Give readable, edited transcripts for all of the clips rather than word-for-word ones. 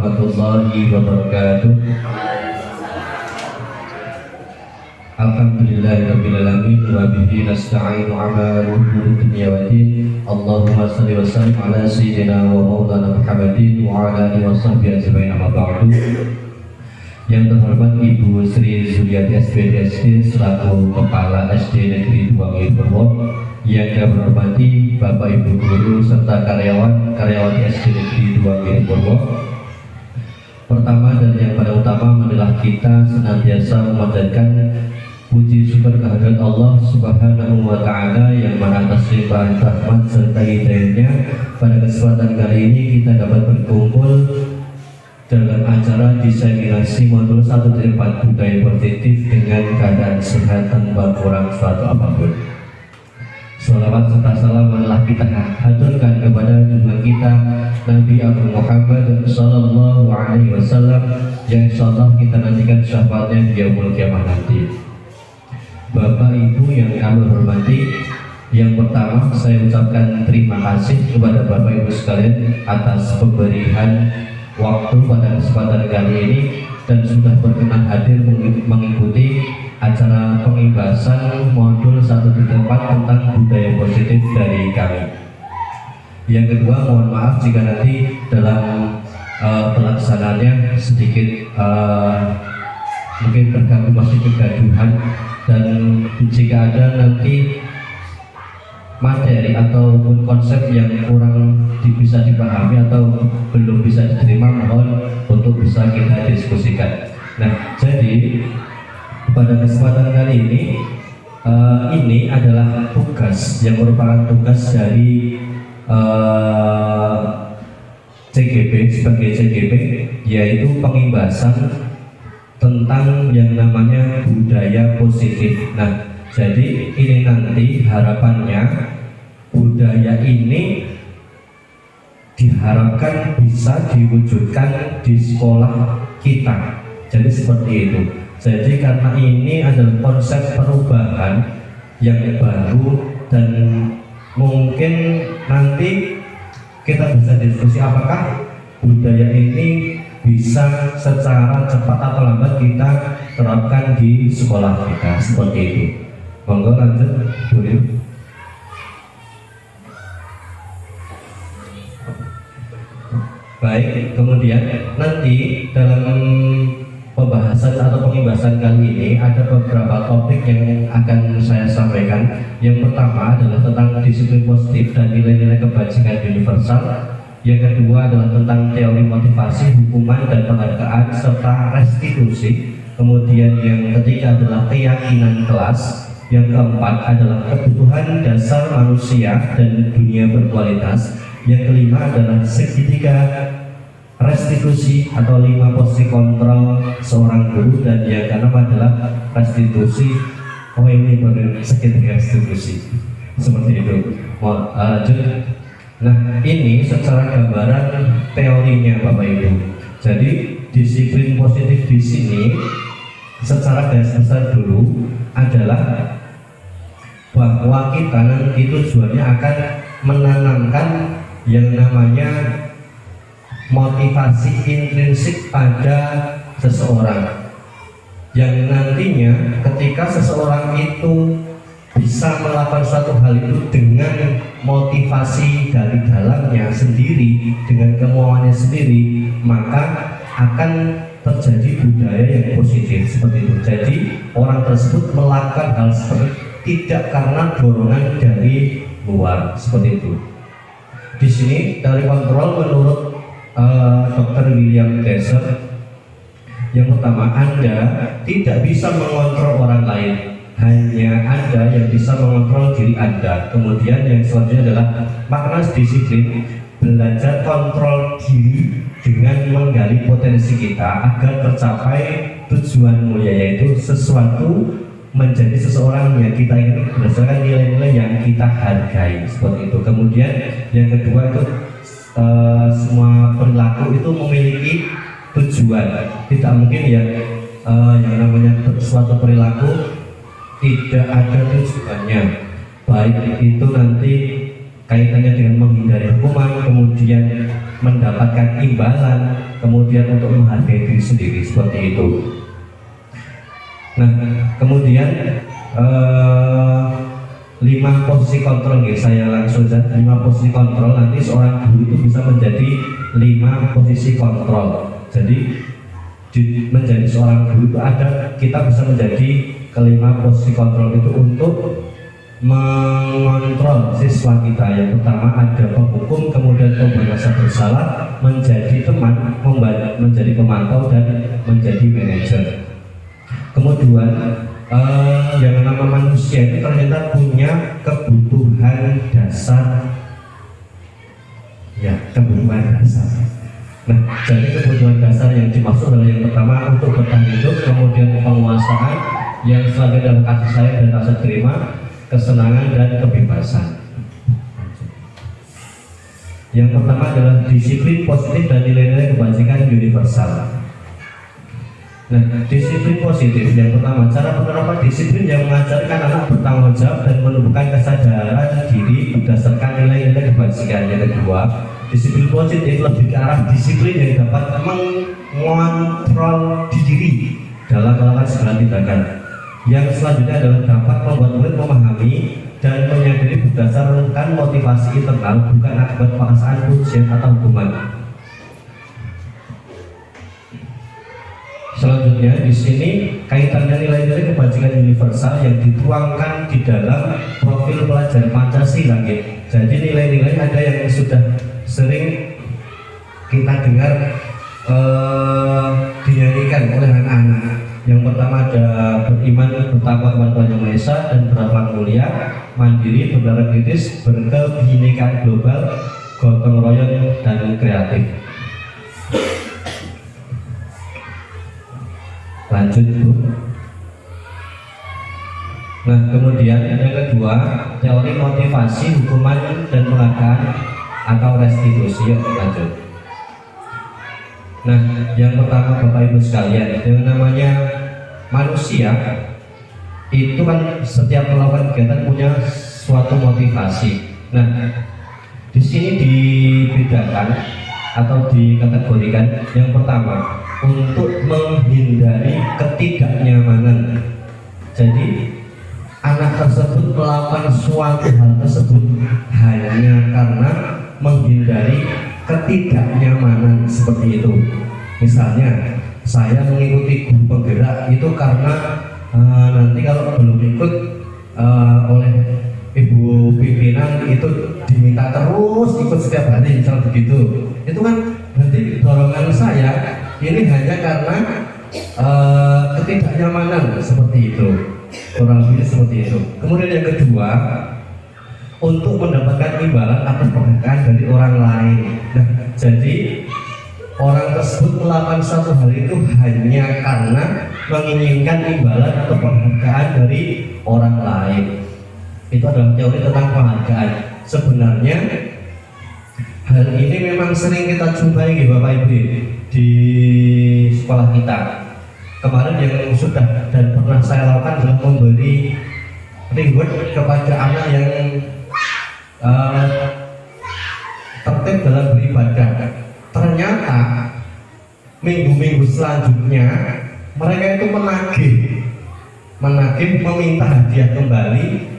warahmatullahi wabarakatuh. Alhamdulillahirabbil alamin wa bihi nasta'inu ala umuri dunya waddin. Allahumma shalli wa sallim ala sayyidina wa maulana Muhammadin wa ala alihi wa sahbihi ajma'in, amma ba'du. Yang terhormat Ibu Sri Zuliati SPDSD selaku Kepala SD Negeri 2 Ngilipurwo, yang kami hormati Bapak Ibu Guru serta karyawan SD Negeri 2 Ngilipurwo. Pertama dan yang paling utama adalah kita senantiasa memanjatkan puji syukur kehadirat Allah Subhanahu wa Ta'ala yang mana atas limpahan rahmat serta hidayahnya pada kesempatan kali ini kita dapat berkumpul dalam acara diseminasi modul 1.4 budaya positif dengan keadaan sehat tanpa kurang suatu apapun. Salawat serta salam adalah kita haturkan kepada junjungan kita Nabi Abu Muhammad Sallallahu Alaihi Wasallam yang insyaallah kita nantikan syafaatnya di yaumul kiamah nanti. Bapak Ibu yang kami hormati, yang pertama saya ucapkan terima kasih kepada Bapak Ibu sekalian atas pemberian waktu pada kesempatan kali ini dan sudah berkenan hadir mengikuti acara pengibasan modul 1.4 tentang budaya positif dari kami. Yang kedua, mohon maaf jika nanti dalam pelaksanaannya sedikit mungkin terganggu masih kegaduhan, dan jika ada nanti materi ataupun konsep yang kurang bisa dipahami atau belum bisa diterima, mohon untuk bisa kita diskusikan. Nah, jadi pada kesempatan kali ini adalah tugas yang merupakan tugas dari CGP sebagai CGP, yaitu pengibasan tentang yang namanya budaya positif. Nah, jadi ini nanti harapannya budaya ini diharapkan bisa diwujudkan di sekolah kita. Jadi seperti itu. Jadi karena ini adalah konsep perubahan yang baru dan mungkin nanti kita bisa diskusi apakah budaya ini bisa secara cepat atau lambat kita terapkan di sekolah kita, seperti itu. Monggo lanjut, boleh. Baik, kemudian nanti dalam pembahasan atau pengibasan kali ini ada beberapa topik yang akan saya sampaikan. Yang pertama adalah tentang disiplin positif dan nilai-nilai kebajikan universal. Yang kedua adalah tentang teori motivasi, hukuman dan penghargaan serta restitusi. Kemudian yang ketiga adalah keyakinan kelas. Yang keempat adalah kebutuhan dasar manusia dan dunia berkualitas. Yang kelima adalah segitiga restitusi atau 5 posisi kontrol seorang guru. Dan yang keenam adalah restitusi. Oh, ini baru segitiga restitusi. Seperti itu. Mau lanjut. Nah, ini secara gambaran teorinya Bapak Ibu. Jadi disiplin positif di sini secara garis besar dulu adalah bahwa kita nanti tujuannya akan menanamkan yang namanya motivasi intrinsik pada seseorang, yang nantinya ketika seseorang itu bisa melakukan suatu hal itu dengan motivasi dari dalamnya sendiri, dengan kemauannya sendiri, maka akan terjadi budaya yang positif seperti itu. Jadi orang tersebut melakukan hal seperti tidak karena dorongan dari luar, seperti itu. Di sini dari kontrol menurut Dr. William Glasser, yang pertama, Anda tidak bisa mengontrol orang lain, hanya Anda yang bisa mengontrol diri Anda. Kemudian yang selanjutnya adalah makna disiplin, belajar kontrol diri dengan menggali potensi kita agar tercapai tujuan mulia, yaitu sesuatu menjadi seseorang yang kita ingin berdasarkan nilai-nilai yang kita hargai, seperti itu. Kemudian yang kedua itu semua perilaku itu memiliki tujuan. Tidak mungkin yang namanya suatu perilaku tidak ada tujuannya, baik itu nanti kaitannya dengan menghindari hukuman, kemudian mendapatkan imbalan, kemudian untuk menghargai diri sendiri, seperti itu. Nah, kemudian 5 posisi kontrol ya, saya langsung saja 5 posisi kontrol. Nanti seorang guru itu bisa menjadi 5 posisi kontrol. Jadi menjadi seorang guru itu kita bisa menjadi kelima posisi kontrol itu untuk mengontrol siswa kita. Yang pertama ada penghukum, kemudian pembuat rasa bersalah, menjadi teman, menjadi pemantau, dan menjadi manajer. Kemudian yang nama manusia itu ternyata punya kebutuhan dasar, ya, kebutuhan dasar. Nah, jadi kebutuhan dasar yang dimaksud adalah yang pertama untuk bertahan hidup, kemudian penguasaan, yang selanjutnya adalah kasih sayang dan rasa terima, kesenangan dan kebebasan. Yang pertama adalah disiplin positif dan nilai-nilai kebajikan universal. Nah, disiplin positif yang pertama, cara penerapan disiplin yang mengajarkan anak bertanggung jawab dan menumbuhkan kesadaran diri berdasarkan nilai-nilai kebajikan. Yang kedua, disiplin positif lebih ke arah disiplin yang dapat mengontrol diri dalam melakukan segala tindakan. Yang selanjutnya adalah dapat membuat murid memahami dan menyadari berdasarkan motivasi internal, bukan akibat paksaan, pujian atau hukuman. Selanjutnya di sini kaitannya nilai-nilai kebajikan universal yang dituangkan di dalam profil pelajar Pancasila. Jadi nilai-nilai ada yang sudah sering kita dengar dinyanyikan oleh anak-anak. Yang pertama ada beriman, bertakwa kepada Tuhan Yang Maha Esa, dan berakhlak mulia, mandiri, berdarah kritis, berkebinekaan global, gotong royong, dan kreatif. Lanjut Bu. Nah, kemudian yang kedua, teori motivasi, hukuman, dan penghargaan atau restitusi. Yuk lanjut. Nah, yang pertama Bapak Ibu sekalian, yang namanya manusia itu kan setiap melakukan kegiatan punya suatu motivasi. Nah, di sini dibedakan atau dikategorikan. Yang pertama, untuk menghindari ketidaknyamanan. Jadi anak tersebut melakukan suatu hal tersebut hanya karena menghindari ketidaknyamanan, seperti itu. Misalnya saya mengikuti guru penggerak itu karena nanti kalau belum ikut oleh ibu pimpinan itu diminta terus ikut setiap hari, misal begitu. Itu kan berarti dorongan saya ini hanya karena ketidaknyamanan, seperti itu. Kurang lebih seperti itu. Kemudian yang kedua, untuk mendapatkan imbalan atas penghargaan dari orang lain. Nah, jadi orang tersebut melakukan satu hal itu hanya karena menginginkan imbalan atau penghargaan dari orang lain. Itu adalah teori tentang penghargaan. Sebenarnya hal ini memang sering kita jumpai di Bapak Ibu di sekolah kita. Kemarin yang sudah dan pernah saya lakukan adalah memberi reward kepada anak yang tertib dalam beribadah. Ternyata minggu-minggu selanjutnya mereka itu menagih meminta hadiah kembali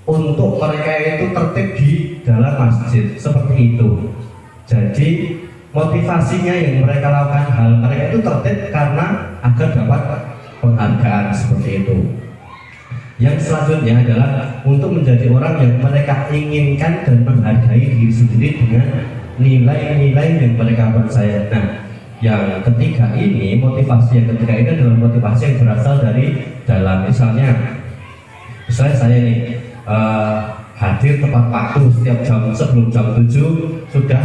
untuk mereka itu tertib di dalam masjid, seperti itu. Jadi motivasinya yang mereka lakukan hal mereka itu tertib karena agar dapat penghargaan, seperti itu. Yang selanjutnya adalah untuk menjadi orang yang mereka inginkan dan menghargai diri sendiri dengan nilai-nilai yang mereka percaya. Nah, yang ketiga ini, motivasi yang ketiga ini adalah motivasi yang berasal dari dalam. Misalnya saya nih hadir tepat waktu setiap jam, sebelum jam 7 sudah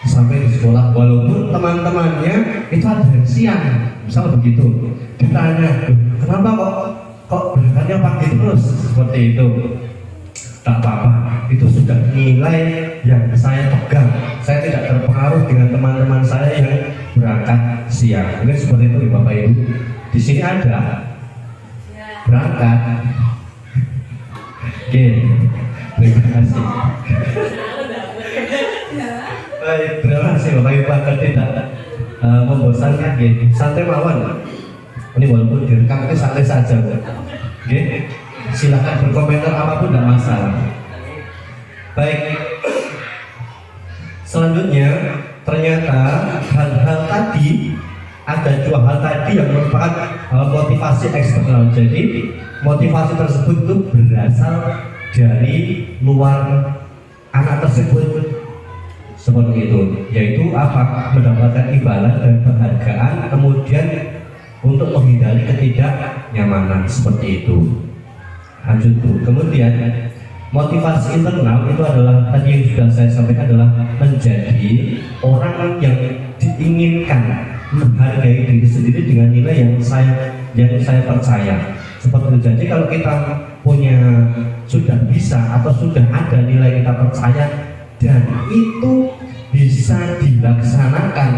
sampai di sekolah, walaupun teman-temannya itu ada yang siang, misal begitu. Ditanya, kenapa kok berangkatnya pagi terus, seperti itu. Tak apa-apa, itu sudah nilai yang saya pegang. Saya tidak terpengaruh dengan teman-teman saya yang berangkat siang. Mungkin seperti itu ya Bapak Ibu. Di sini ada berangkat. Oke. Terima kasih. Baik, terima kasih Bapak Ibu agar tidak membosankan gitu. Santai mawon. Ini walaupun direkam itu santai saja, gitu. Silahkan berkomentar apapun, tidak masalah. Baik. Selanjutnya ternyata hal-hal tadi, ada dua hal tadi yang merupakan motivasi eksternal. Jadi motivasi tersebut itu berasal dari luar anak tersebut, seperti itu, yaitu apa? Mendapatkan imbalan dan penghargaan, kemudian untuk menghindari ketidaknyamanan, seperti itu. Lanjut tuh. Kemudian motivasi internal itu adalah tadi yang sudah saya sampaikan, adalah menjadi orang yang diinginkan, menghargai diri sendiri dengan nilai yang saya percaya. Seperti itu. Jadi kalau kita sudah bisa atau sudah ada nilai kita percaya dan itu bisa dilaksanakan,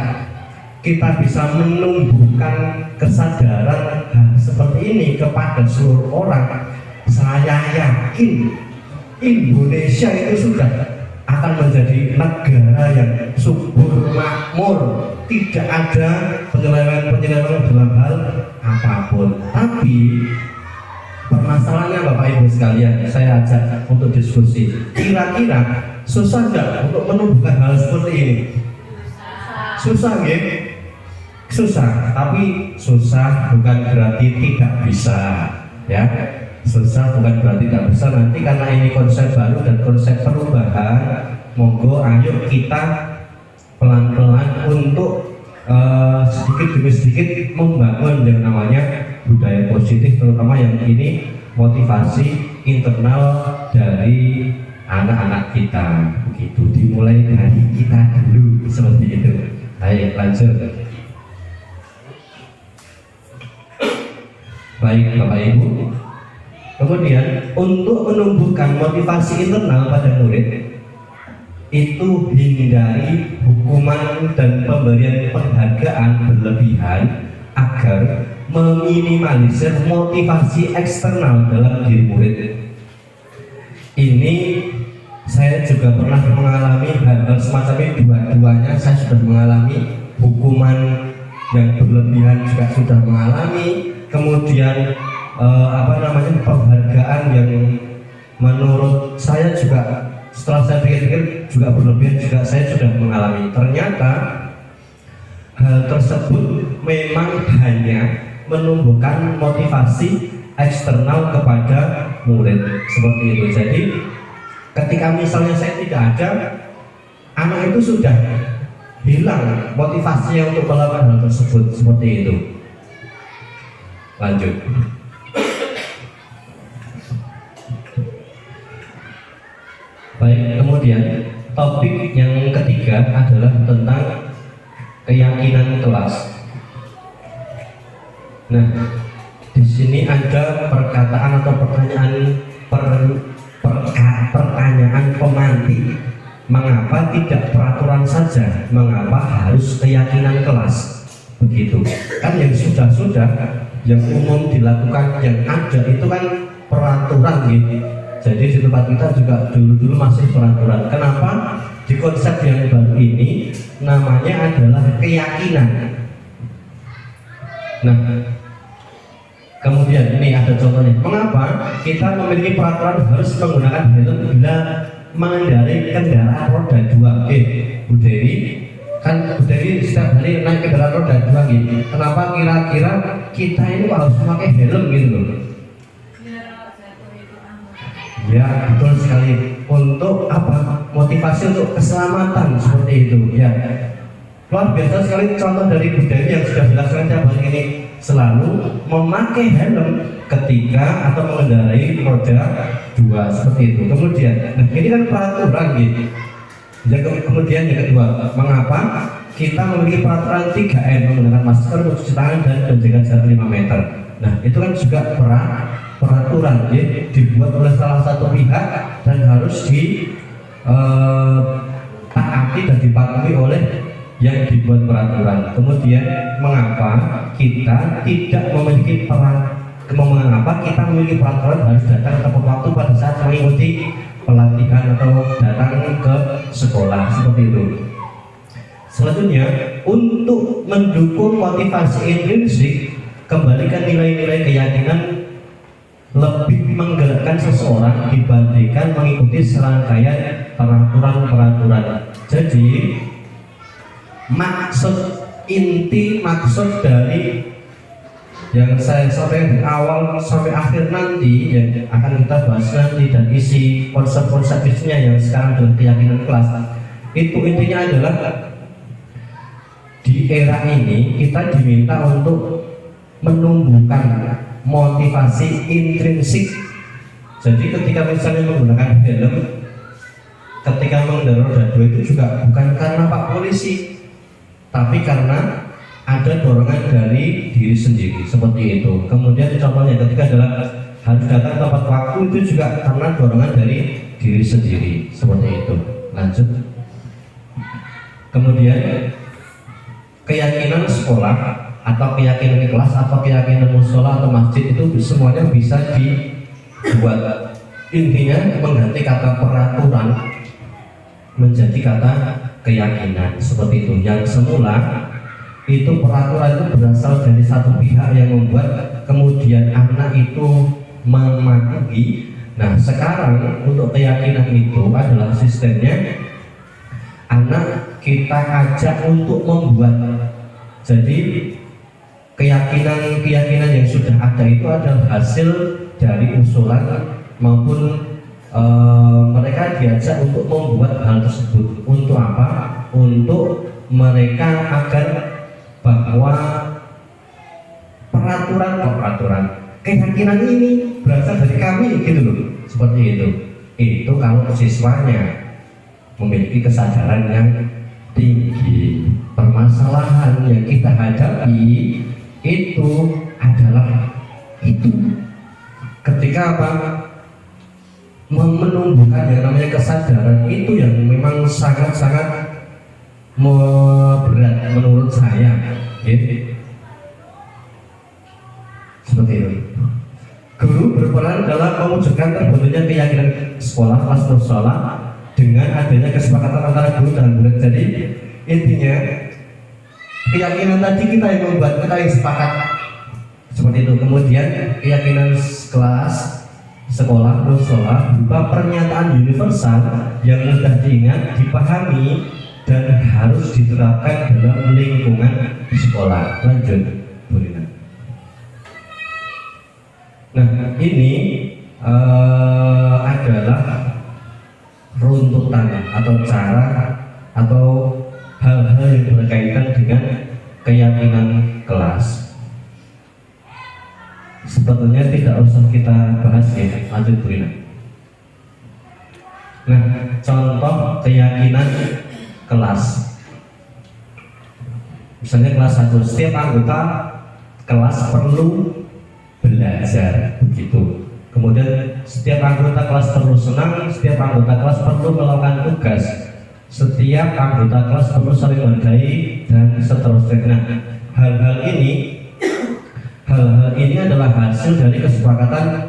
kita bisa menumbuhkan kesadaran hal seperti ini kepada seluruh orang. Saya yakin Indonesia itu sudah akan menjadi negara yang subur makmur, tidak ada penyelewengan dalam hal apapun. Tapi permasalahannya Bapak Ibu sekalian, saya ajak untuk diskusi. Kira-kira susah nggak untuk menumbuhkan hal seperti ini? Susah nggih? Susah, tapi susah bukan berarti tidak bisa, ya. Susah bukan berarti tidak bisa. Nanti karena ini konsep baru dan konsep perubahan, monggo ayo kita pelan-pelan untuk sedikit demi sedikit membangun yang namanya budaya positif, terutama yang ini motivasi internal dari anak-anak kita. Begitu, dimulai dari kita dulu, seperti itu. Baik, lanjut. Baik Bapak Ibu. Kemudian untuk menumbuhkan motivasi internal pada murid, itu hindari hukuman dan pemberian penghargaan berlebihan agar meminimalisir motivasi eksternal dalam diri murid. Ini saya juga pernah mengalami hal-hal semacam ini, dua-duanya saya sudah mengalami. Hukuman yang berlebihan juga sudah mengalami, kemudian penghargaan yang menurut saya juga setelah saya pikir-pikir juga berlebihan juga saya sudah mengalami. Ternyata hal tersebut memang hanya menumbuhkan motivasi eksternal kepada murid, seperti itu. Jadi ketika misalnya saya tidak ada, anak itu sudah hilang motivasinya untuk melakukan hal tersebut, seperti itu. Lanjut. Baik, kemudian topik yang ketiga adalah tentang keyakinan kelas. Nah, di sini ada perkataan atau pertanyaan pemantik. Mengapa tidak peraturan saja? Mengapa harus keyakinan kelas? Begitu. Kan yang sudah yang umum dilakukan, yang ada itu kan peraturan gitu. Jadi di tempat kita juga dulu masih peraturan. Kenapa di konsep yang baru ini namanya adalah keyakinan? Nah, kemudian ini ada contohnya. Mengapa kita memiliki peraturan harus menggunakan helm bila mengendarai kendaraan roda 2? Bu Dewi, kan Bu Dewi setiap hari naik kendaraan roda 2 gitu. Kenapa kira-kira kita ini harus memakai helm gitu loh? Ya, betul sekali. Untuk apa? Motivasi untuk keselamatan, seperti itu. Ya, luar biasa sekali contoh dari Bu Dewi yang sudah dilaksanakan tiap hari ini, selalu memakai helm ketika atau mengendarai roda 2, seperti itu. Kemudian, nah ini kan peraturan gitu. Kemudian yang kedua, mengapa kita memiliki peraturan 3M, menggunakan masker, mencuci tangan, dan menjaga jarak 5 meter. Nah, itu kan juga peraturan ya, dibuat oleh salah satu pihak dan harus ditaati dan dipatuhi oleh yang dibuat peraturan. Kemudian mengapa kita tidak memiliki mengapa kita memiliki peraturan harus datang tepat waktu pada saat mengikuti pelatihan atau datang ke sekolah seperti itu. Selanjutnya, untuk mendukung motivasi intrinsik, kembalikan nilai-nilai keyakinan lebih menggerakkan seseorang dibandingkan mengikuti serangkaian peraturan-peraturan. Jadi maksud dari yang saya sampaikan di awal sampai akhir nanti yang akan kita bahas nanti, dan isi konsep-konsep isinya yang sekarang dengan keyakinan kelas, itu intinya adalah di era ini kita diminta untuk menumbuhkan motivasi intrinsik. Jadi ketika misalnya menggunakan helm, ketika mengendarai roda 2 itu juga bukan karena Pak Polisi, tapi karena ada dorongan dari diri sendiri, seperti itu. Kemudian contohnya ketika adalah harus datang tepat waktu, itu juga karena dorongan dari diri sendiri, seperti itu. Lanjut. Kemudian keyakinan sekolah atau keyakinan kelas atau keyakinan musola atau masjid itu semuanya bisa dibuat. Intinya mengganti kata peraturan menjadi kata keyakinan, seperti itu. Yang semula itu peraturan itu berasal dari satu pihak yang membuat, kemudian anak itu mematuhi. Nah sekarang untuk keyakinan itu adalah sistemnya anak kita ajak untuk membuat. Jadi keyakinan yang sudah ada itu adalah hasil dari usulan maupun mereka diajak untuk membuat hal tersebut. Untuk apa? Untuk mereka agar bahwa peraturan keyakinan ini berasal dari kami, gitu loh, seperti itu. Itu kalau siswanya memiliki kesadaran yang tinggi. Permasalahan yang kita hadapi itu adalah itu ketika apa? Menumbuhkan yang namanya kesadaran itu yang memang sangat-sangat berat menurut saya, gitu. Seperti itu. Guru berperan dalam mewujudkan terbentuknya keyakinan sekolah kelas musola dengan adanya kesepakatan antara guru dan murid. Jadi intinya keyakinan tadi kita yang membuat, kita yang sepakat, seperti itu. Kemudian keyakinan kelas sekolah musola berupa pernyataan universal yang mudah diingat, dipahami, dan harus diterapkan dalam lingkungan sekolah. Lanjut, Bu Rina. Nah ini adalah runtutan atau cara atau hal-hal yang berkaitan dengan keyakinan kelas. Sebetulnya tidak usah kita bahas ya. Lanjut, Bu Rina. Nah contoh keyakinan kelas, misalnya kelas 1, setiap anggota kelas perlu belajar, begitu. Kemudian setiap anggota kelas perlu senang, setiap anggota kelas perlu melakukan tugas, setiap anggota kelas perlu saling menghargai, dan seterusnya. Nah, hal-hal ini adalah hasil dari kesepakatan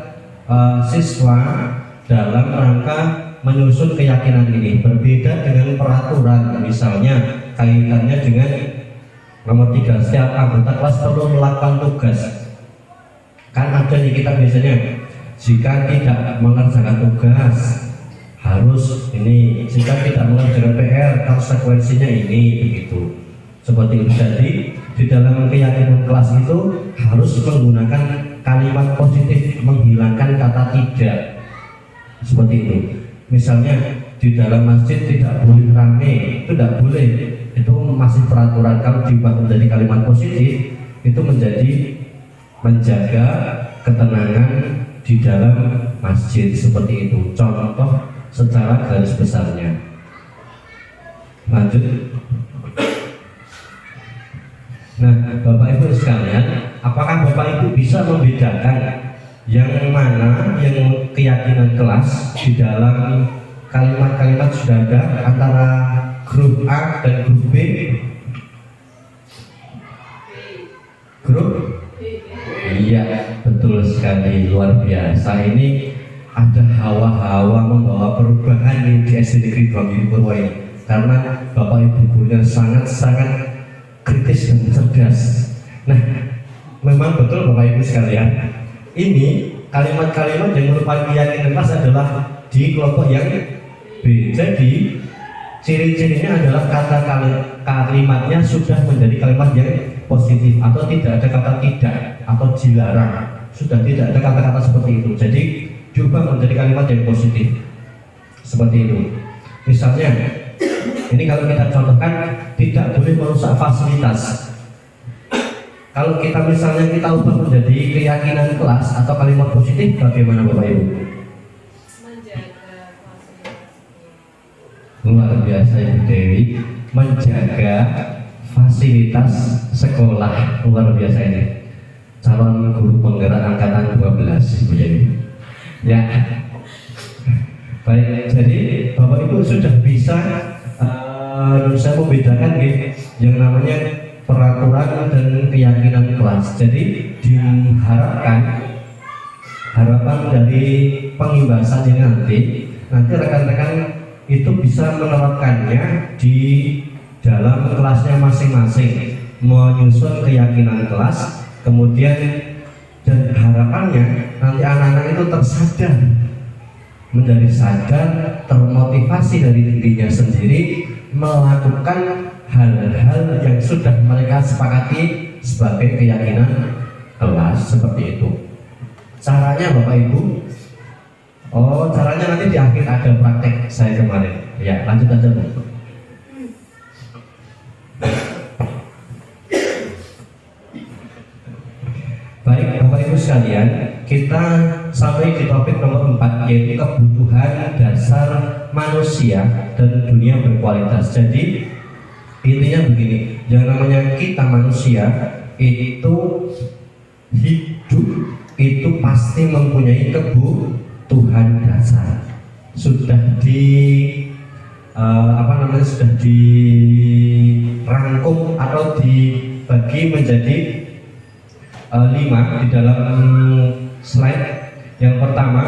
siswa dalam rangka menyusun keyakinan ini. Berbeda dengan peraturan, misalnya kaitannya dengan nomor 3, setiap anggota kelas perlu melakukan tugas. Kan ada di kita biasanya, jika tidak mengerjakan tugas harus ini, jika tidak mengerjakan PR konsekuensinya ini, begitu. Seperti itu. Jadi di dalam keyakinan kelas itu harus menggunakan kalimat positif, menghilangkan kata tidak, seperti itu. Misalnya di dalam masjid tidak boleh rame, itu tidak boleh, itu masih peraturan. Kalau diubah menjadi kalimat positif, itu menjaga ketenangan di dalam masjid, seperti itu. Contoh secara garis besarnya. Lanjut. Nah, Bapak Ibu sekalian, apakah Bapak Ibu bisa membedakan yang mana yang keyakinan kelas di dalam kalimat-kalimat sudah ada antara grup A dan grup B? Grup? Iya, betul sekali, luar biasa. Ini ada hawa-hawa membawa perubahan di SD Negeri 2 Gili Purwo ini, karena Bapak Ibu gurunya sangat-sangat kritis dan cerdas. Nah, memang betul Bapak Ibu sekalian, ini kalimat-kalimat yang merupakan keyakinan kelas adalah di kelompok yang B. Jadi ciri-cirinya adalah kalimatnya sudah menjadi kalimat yang positif, atau tidak ada kata tidak atau dilarang, sudah tidak ada kata-kata seperti itu. Jadi diubah menjadi kalimat yang positif seperti itu. Misalnya ini kalau kita contohkan, tidak boleh merusak fasilitas. Kalau kita misalnya kita ubah menjadi keyakinan kelas atau kalimat positif, bagaimana Bapak Ibu? Menjaga fasilitas. Luar biasa Ibu Dewi, menjaga fasilitas sekolah. Luar biasa ini. Calon guru penggerak angkatan 12 Ibu Dewi. Ya. Baik, jadi Bapak Ibu sudah bisa saya membedakan yang namanya peraturan dan keyakinan kelas. Jadi diharapkan harapan dari pengimbasan ini nanti rekan-rekan itu bisa menerapkannya di dalam kelasnya masing-masing, menyusun keyakinan kelas, kemudian dan harapannya nanti anak-anak itu tersadar, menjadi sadar, termotivasi dari dirinya sendiri melakukan hal-hal yang sudah mereka sepakati sebagai keyakinan kelas seperti itu. Caranya Bapak Ibu, caranya nanti di akhir ada praktek saya kemarin. Ya, lanjut aja Bu. Baik Bapak Ibu sekalian, kita sampai di topik nomor 4, yaitu kebutuhan dasar manusia dan dunia berkualitas. Jadi intinya begini, yang namanya kita manusia itu hidup itu pasti mempunyai kebutuhan dasar. Sudah sudah dirangkum atau dibagi menjadi 5 di dalam slide. Yang pertama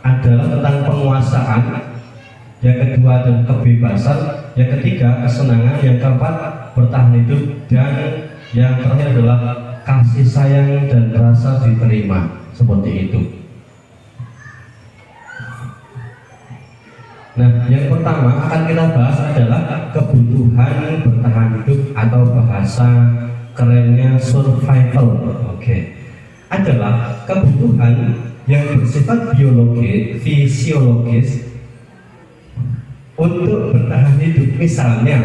adalah tentang penguasaan, yang kedua adalah kebebasan, yang ketiga kesenangan, yang keempat bertahan hidup, dan yang terakhir adalah kasih sayang dan rasa diterima. Seperti itu. Nah, yang pertama akan kita bahas adalah kebutuhan bertahan hidup atau bahasa kerennya survival. Oke. Adalah kebutuhan yang bersifat fisiologis untuk bertahan hidup, misalnya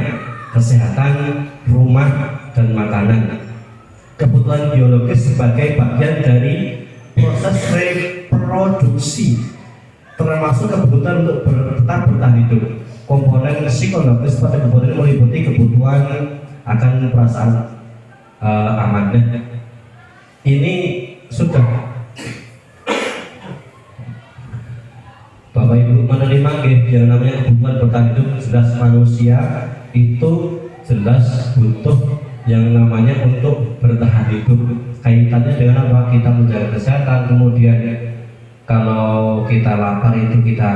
kesehatan, rumah, dan makanan. Kebutuhan biologis sebagai bagian dari proses reproduksi, termasuk kebutuhan untuk tetap bertahan hidup. Komponen psikologis pada kebutuhan meliputi kebutuhan akan perasaan aman. Ini sudah Bapak Ibu menerima yang namanya kebutuhan bertahan hidup. Jelas manusia itu jelas butuh yang namanya untuk bertahan hidup. Kaitannya dengan apa? Kita menjaga kesehatan, kemudian kalau kita lapar itu kita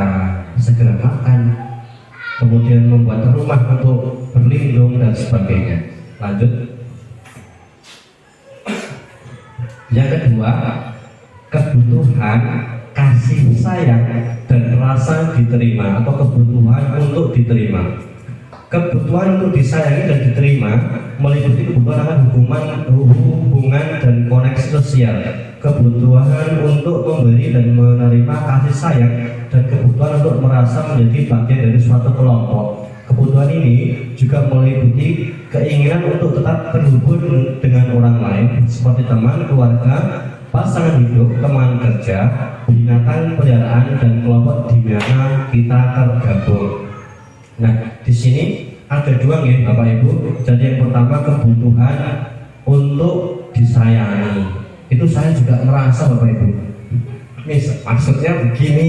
segera makan, kemudian membuat rumah untuk berlindung dan sebagainya. Lanjut. Yang kedua, kebutuhan kasih sayang dan rasa diterima atau kebutuhan untuk diterima. Kebutuhan untuk disayangi dan diterima meliputi kebutuhan akan hubungan dan koneksi sosial, kebutuhan untuk memberi dan menerima kasih sayang, dan kebutuhan untuk merasa menjadi bagian dari suatu kelompok. Kebutuhan ini juga meliputi keinginan untuk tetap terhubung dengan orang lain seperti teman, keluarga, pasangan hidup, teman kerja, binatang peliharaan, dan kelompok di mana kita tergabung. Nah, di sini ada dua nih Bapak Ibu. Jadi yang pertama kebutuhan untuk disayangi. Itu saya juga merasa Bapak Ibu. Maksudnya begini.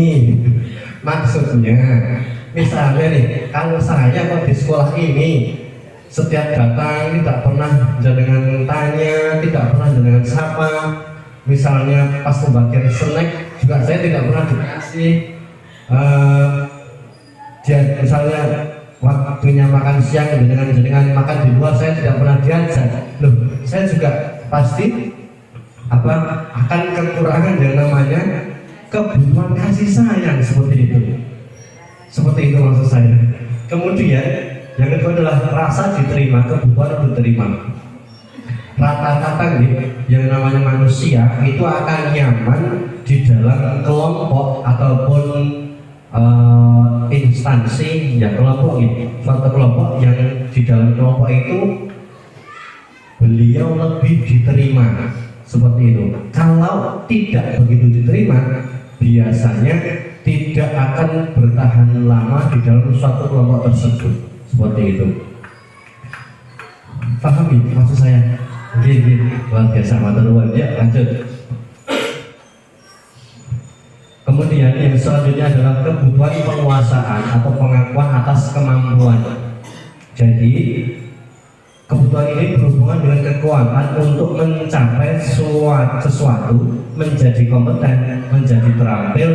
Maksudnya misalnya nih, kalau saya kok di sekolah ini setiap datang tidak pernah dengan tanya, tidak pernah dengan sapa, misalnya pas pembagian snack juga saya tidak pernah dikasih dia misalnya waktunya makan siang dengan makan di luar saya tidak pernah diajak loh, saya juga pasti akan kekurangan yang namanya kebutuhan kasih sayang seperti itu maksud saya. Kemudian yang kedua adalah rasa diterima, kebutuhan diterima. Rata-rata yang namanya manusia itu akan nyaman di dalam kelompok ataupun instansi ya kelompok suatu kelompok yang di dalam kelompok itu beliau lebih diterima seperti itu. Kalau tidak begitu diterima, biasanya tidak akan bertahan lama di dalam suatu kelompok tersebut seperti itu. Pahami maksud saya? Gini, luar biasa materi ya, lanjut. Kemudian yang selanjutnya adalah kebutuhan penguasaan atau pengakuan atas kemampuan. Jadi kebutuhan ini berhubungan dengan kekuatan untuk mencapai sesuatu, menjadi kompeten, menjadi terampil,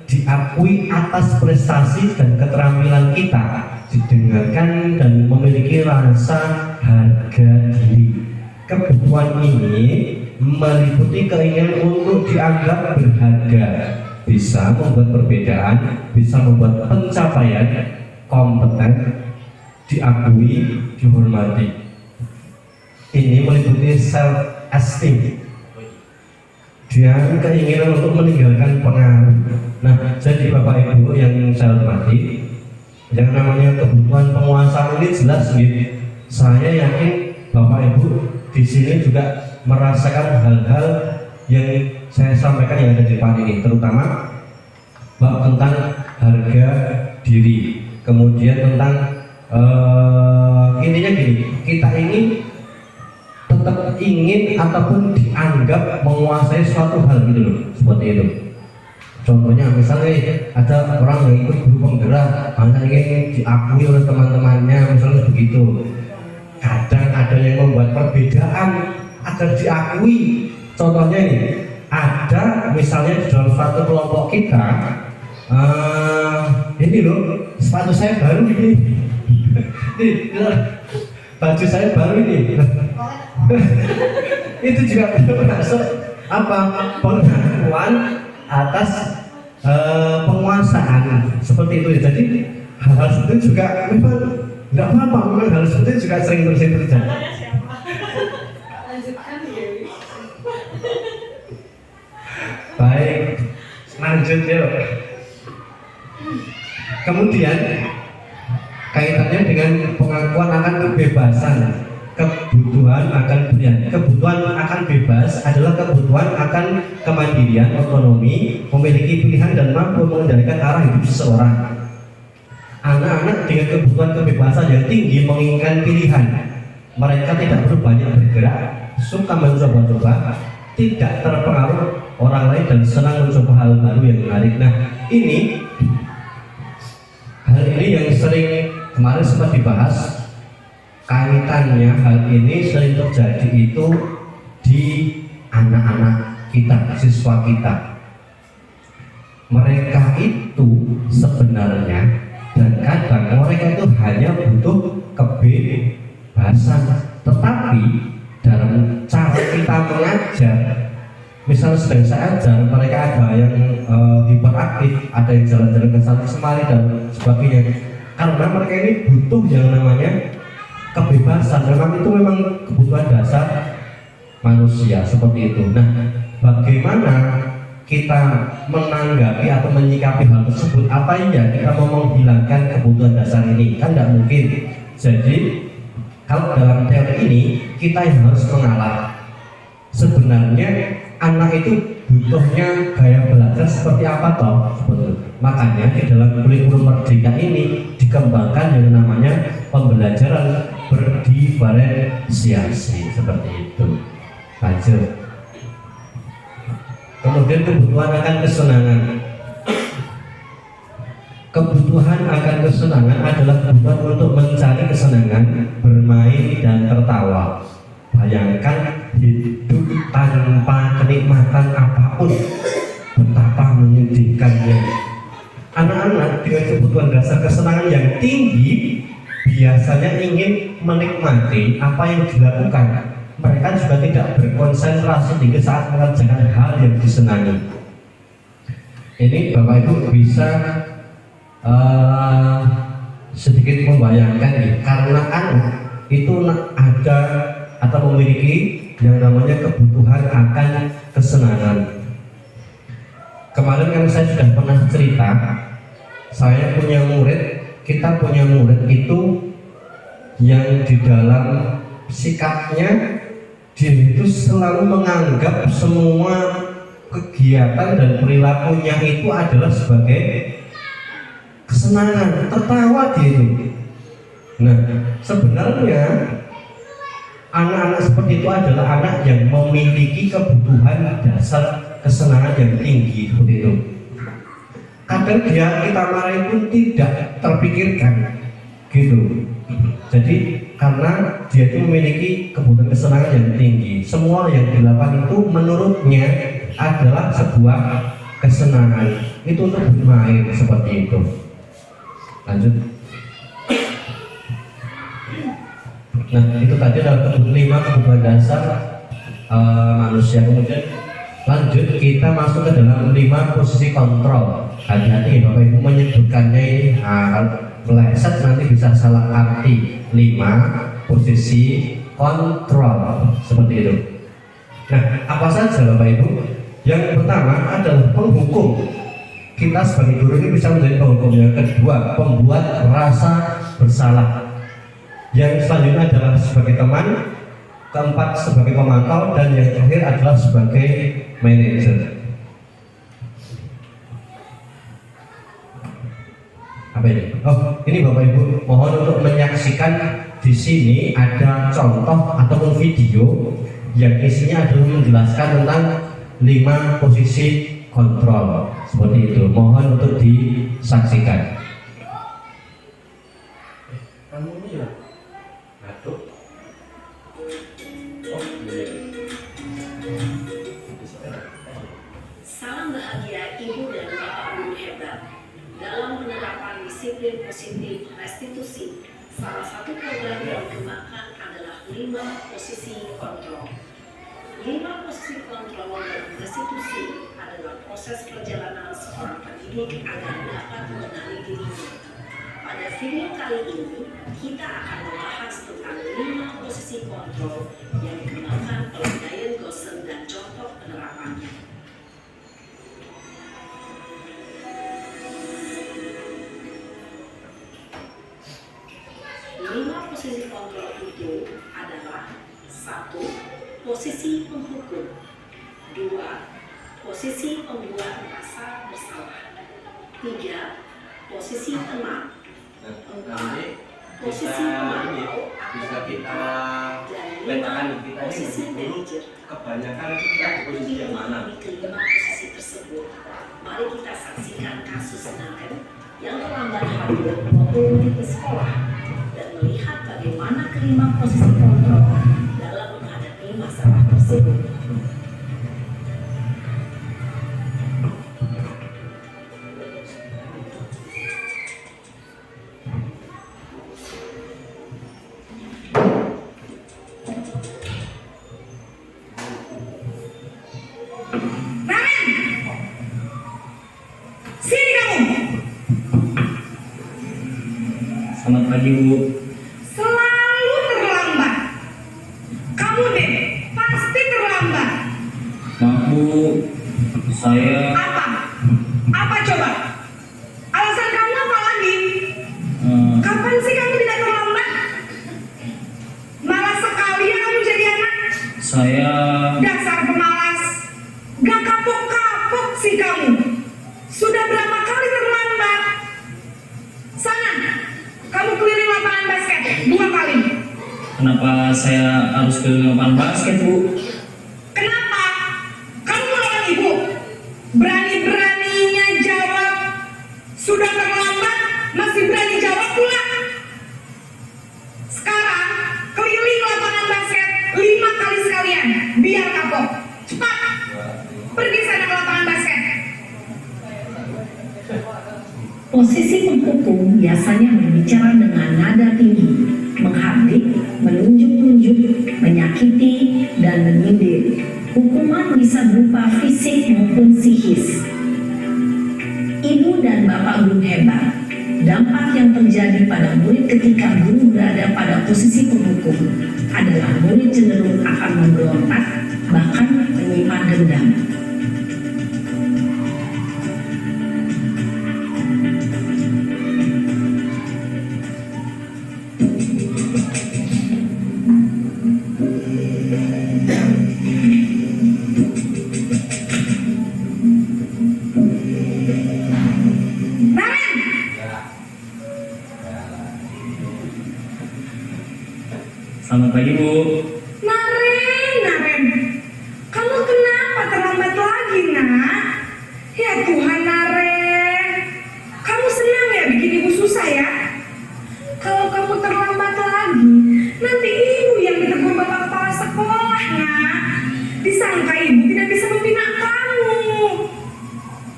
diakui atas prestasi dan keterampilan kita, didengarkan dan memiliki rasa harga diri. Kebutuhan ini meliputi keinginan untuk dianggap berharga, bisa membuat perbedaan, bisa membuat pencapaian, kompeten, diakui, dihormati. Ini meliputi self esteem dan keinginan untuk meninggalkan pengaruh. Nah, jadi Bapak Ibu yang saya hormati, yang namanya kebutuhan penguasaan ini jelas gitu. Saya yakin Bapak Ibu di sini juga merasakan hal-hal yang saya sampaikan yang ada di depan ini, terutama tentang harga diri. Kemudian tentang intinya gini, kita ini tetap ingin ataupun dianggap menguasai suatu hal gitu loh, seperti itu. Contohnya misalnya ada orang yang ikut guru penggerak, hanya ingin diakui oleh teman-temannya, misalnya begitu. Kadang ada yang membuat perbedaan agar diakui. Contohnya ini, ada misalnya di dalam suatu kelompok kita, ini loh, sepatu saya baru ini, baju saya baru ini. Itu juga termasuk pengakuan atas penguasaan seperti itu. Jadi hal-hal seperti itu juga memang nggak apa-apa, memang hal seperti itu juga sering terjadi. Baik, lanjut yuk. Kemudian kaitannya dengan pengakuan akan kebebasan. Kebutuhan akan bebas adalah kebutuhan akan kemandirian, otonomi, memiliki pilihan dan mampu mengendalikan arah hidup seseorang. Anak-anak dengan kebutuhan kebebasan yang tinggi menginginkan pilihan. Mereka tidak perlu banyak bergerak, suka mencoba-coba, tidak terpengaruh orang lain dan senang mencoba hal baru yang menarik. Nah, hal ini yang sering kemarin sempat dibahas. Kaitannya hal ini sering terjadi itu di anak-anak kita, siswa kita. Mereka itu sebenarnya dan kadang mereka itu hanya butuh kebebasan, tetapi dalam cara kita mengajar, misalnya sedang saya ajar, mereka ada yang hiperaktif, ada yang jalan-jalan ke sana kemari dan sebagainya. Karena mereka ini butuh yang namanya kebebasan, memang itu memang kebutuhan dasar manusia seperti itu. Nah, bagaimana kita menanggapi atau menyikapi hal tersebut? Apa iya kita mau menghilangkan kebutuhan dasar ini? Kan tidak mungkin. Jadi kalau dalam teori ini kita yang harus mengalah. Sebenarnya anak itu butuhnya gaya belajar seperti apa toh? Makanya di dalam kurikulum merdeka ini dikembangkan yang namanya pembelajaran berdiferensiasi seperti itu. Lanjut. Kemudian kebutuhan akan kesenangan. Kebutuhan akan kesenangan adalah kebutuhan untuk mencari kesenangan, bermain dan tertawa. membayangkan hidup tanpa kenikmatan apapun, betapa menyedihkannya. Anak-anak dengan kebutuhan dasar kesenangan yang tinggi biasanya ingin menikmati apa yang dilakukan. Mereka juga tidak berkonsentrasi tinggi saat mengerjakan hal yang disenangi. Ini Bapak Ibu bisa sedikit membayangkan nih, karena anak itu ada atau memiliki yang namanya kebutuhan akan kesenangan. Kemarin kan saya sudah pernah cerita, saya punya murid, kita punya murid itu yang di dalam sikapnya dia itu selalu menganggap semua kegiatan dan perilakunya itu adalah sebagai kesenangan, tertawa dia itu. Nah, sebenarnya anak-anak seperti itu adalah anak yang memiliki kebutuhan dasar kesenangan yang tinggi seperti itu. Kadang kita marahi pun tidak terpikirkan gitu. Jadi karena dia itu memiliki kebutuhan kesenangan yang tinggi, semua yang dilakukan itu menurutnya adalah sebuah kesenangan. Itu untuk bermain seperti itu. Lanjut. Nah, itu tadi adalah 5 kebutuhan dasar manusia. Kemudian lanjut kita masuk ke dalam 5 posisi kontrol. Hati-hati Bapak Ibu menyebutkannya ini, kalau meleset nanti bisa salah arti. 5 posisi kontrol seperti itu. Nah, apa saja Bapak Ibu? Yang pertama adalah penghukum. Kita sebagai guru ini bisa menjadi penghukum. Yang kedua, pembuat rasa bersalah. Yang selanjutnya adalah sebagai teman. Keempat sebagai pemantau, dan yang terakhir adalah sebagai manajer. Apa ini? Oh, ini Bapak Ibu, mohon untuk menyaksikan di sini ada contoh ataupun video yang isinya adalah menjelaskan tentang 5 posisi kontrol seperti itu. Mohon untuk disaksikan. Kamu ini ya? Aduh. Salam bahagia Ibu dan Bapak Guru hebat. Dalam penerapan disiplin positif restitusi, salah satu program yang dikembangkan adalah 5 posisi kontrol. 5 posisi kontrol dan restitusi adalah proses perjalanan seorang pendidik agar dapat mengenali dirinya. Pada video kali ini, kita akan membahas tentang 5 posisi kontrol yang dikembangkan oleh Diane Gosson dan contoh penerapannya. 5 posisi kontrol itu adalah: 1. Posisi penghukum. 2. Posisi pembuat rasa bersalah. 3. Posisi teman. 4. Posisi pemantau bisa kita dan 5. kita Posisi ini manajer. kebanyakan kita di posisi yang mana? Kelima posisi tersebut, mari kita saksikan kasus Naken yang terlambat hadir 20 menit di sekolah dan melihat bagaimana kelima posisi kontrol dalam menghadapi masalah tersebut. Selamat pagi Bu. Selalu terlambat. Kamu deh pasti terlambat. Maaf Bu, saya Apa? Apa coba? Alasan kamu apa lagi? Kapan sih kamu tidak terlambat? Malas sekali ya kamu jadi anak. saya Dasar pemalas. Gak kapok-kapok sih kamu. Sudah berapa kali terlambat? Sana, kamu keliling lapangan basket 2 kali. kenapa saya harus ke lapangan basket Bu? Kenapa? Kamu melawan ibu? Berani-beraninya jawab. Sudah terlambat, masih berani jawab pula. Sekarang, keliling lapangan basket 5 kali. Posisi penghukum biasanya berbicara dengan nada tinggi, menghardik, menunjuk-nunjuk, menyakiti, dan menyindir. Hukuman bisa berupa fisik maupun psikis. Ibu dan bapak guru hebat, dampak yang terjadi pada murid ketika guru berada pada posisi penghukum adalah murid cenderung akan memberontak, bahkan menyimpan dendam. Selamat pagi Bu. Naren, kamu kenapa terlambat lagi, nak? Ya Tuhan, Naren, kamu senang ya bikin ibu susah ya? Kalau kamu terlambat lagi, nanti ibu yang ditegur bapak kepala sekolah, nak. Disangka ibu tidak bisa membina kamu.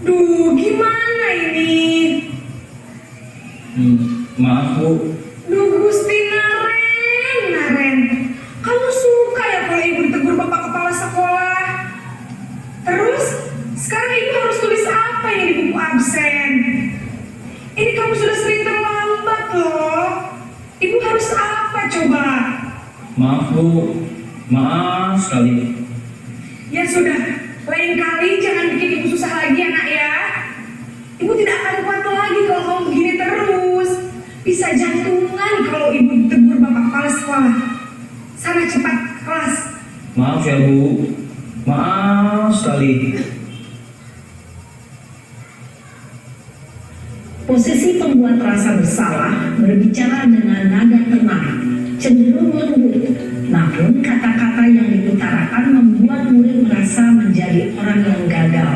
Duh, gimana ini? Maaf Bu. Duh, Gusti Naren, kamu suka ya kalau ibu ditegur bapak kepala sekolah? Terus, sekarang ibu harus tulis apa yang di buku absen? Ini kamu sudah sering terlambat loh. Ibu harus apa coba? Maaf Bu. Maaf sekali. Ya sudah, lain kali jangan bikin ibu susah lagi ya, nak ya. Ibu tidak akan kuat lagi kalau kamu begini terus. Bisa jantungan kalau ibu ditegur bapak kepala sekolah. Sana cepat ke kelas. Maaf ya Bu. Maaf sekali. Posisi pembuat rasa bersalah berbicara dengan nada tenang, cenderung lembut, namun kata-kata yang diutarakan membuat murid merasa menjadi orang yang gagal,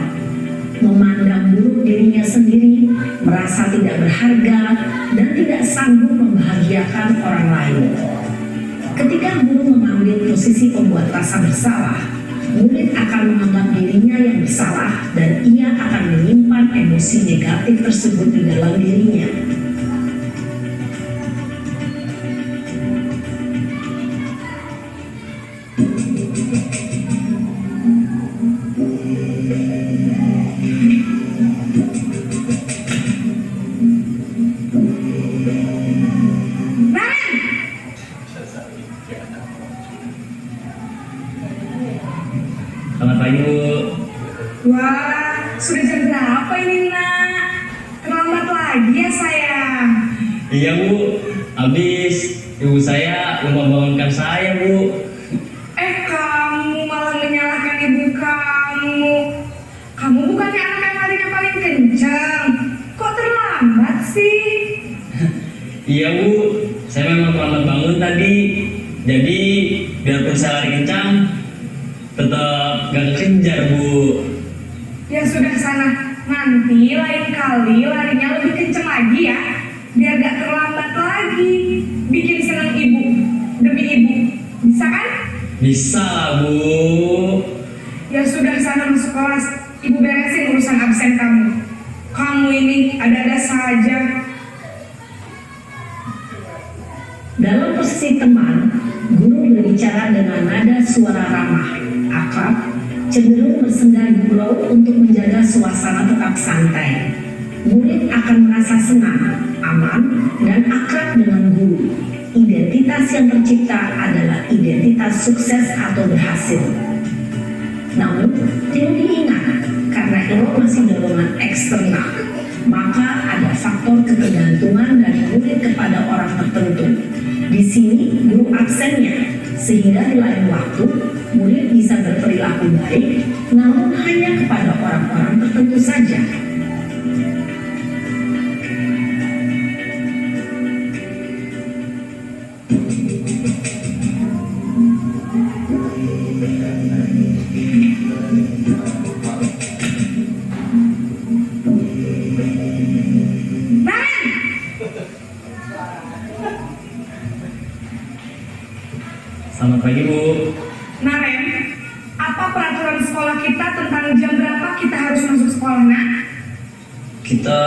memandang buruk dirinya sendiri, merasa tidak berharga, dan tidak sanggup membahagiakan orang lain. Ketika guru mengambil posisi pembuat rasa bersalah, murid akan menganggap dirinya yang bersalah dan ia akan menyimpan emosi negatif tersebut di dalam dirinya. Selamat pagi Bu. Wah, sudah jam berapa ini, nak? Terlambat lagi ya, sayang. Iya Bu. Habis ibu saya lupa bangunkan saya Bu. Kamu malah menyalahkan ibu kamu. Kamu bukannya anak yang larinya paling kencang. Kok terlambat sih? Iya Bu. Saya memang terlambat bangun tadi. Jadi biarpun saya lari kencang, tetap gak kekejar Bu. Ya sudah sana. Nanti lain kali larinya lebih kencang lagi ya. Biar gak terlambat lagi. Bikin senang ibu. Demi ibu. Bisa kan? Bisa lah Bu. Ya sudah sana masuk kelas. Ibu beresin urusan absen kamu. Kamu ini ada-ada saja. Dalam posisi teman, guru berbicara dengan nada suara ramah, akrab, cenderung bersenda gurau untuk menjaga suasana tetap santai. Murid akan merasa senang, aman, dan akrab dengan guru. Identitas yang tercipta adalah identitas sukses atau berhasil. Namun, perlu diingat, karena itu masih dorongan eksternal, maka ada faktor ketergantungan dari murid kepada orang tertentu. Di sini guru absennya, sehingga di lain waktu murid bisa berperilaku baik, namun hanya kepada orang-orang tertentu saja. Selamat pagi Bu. Naren, apa peraturan sekolah kita tentang jam berapa kita harus masuk sekolah, nak? Kita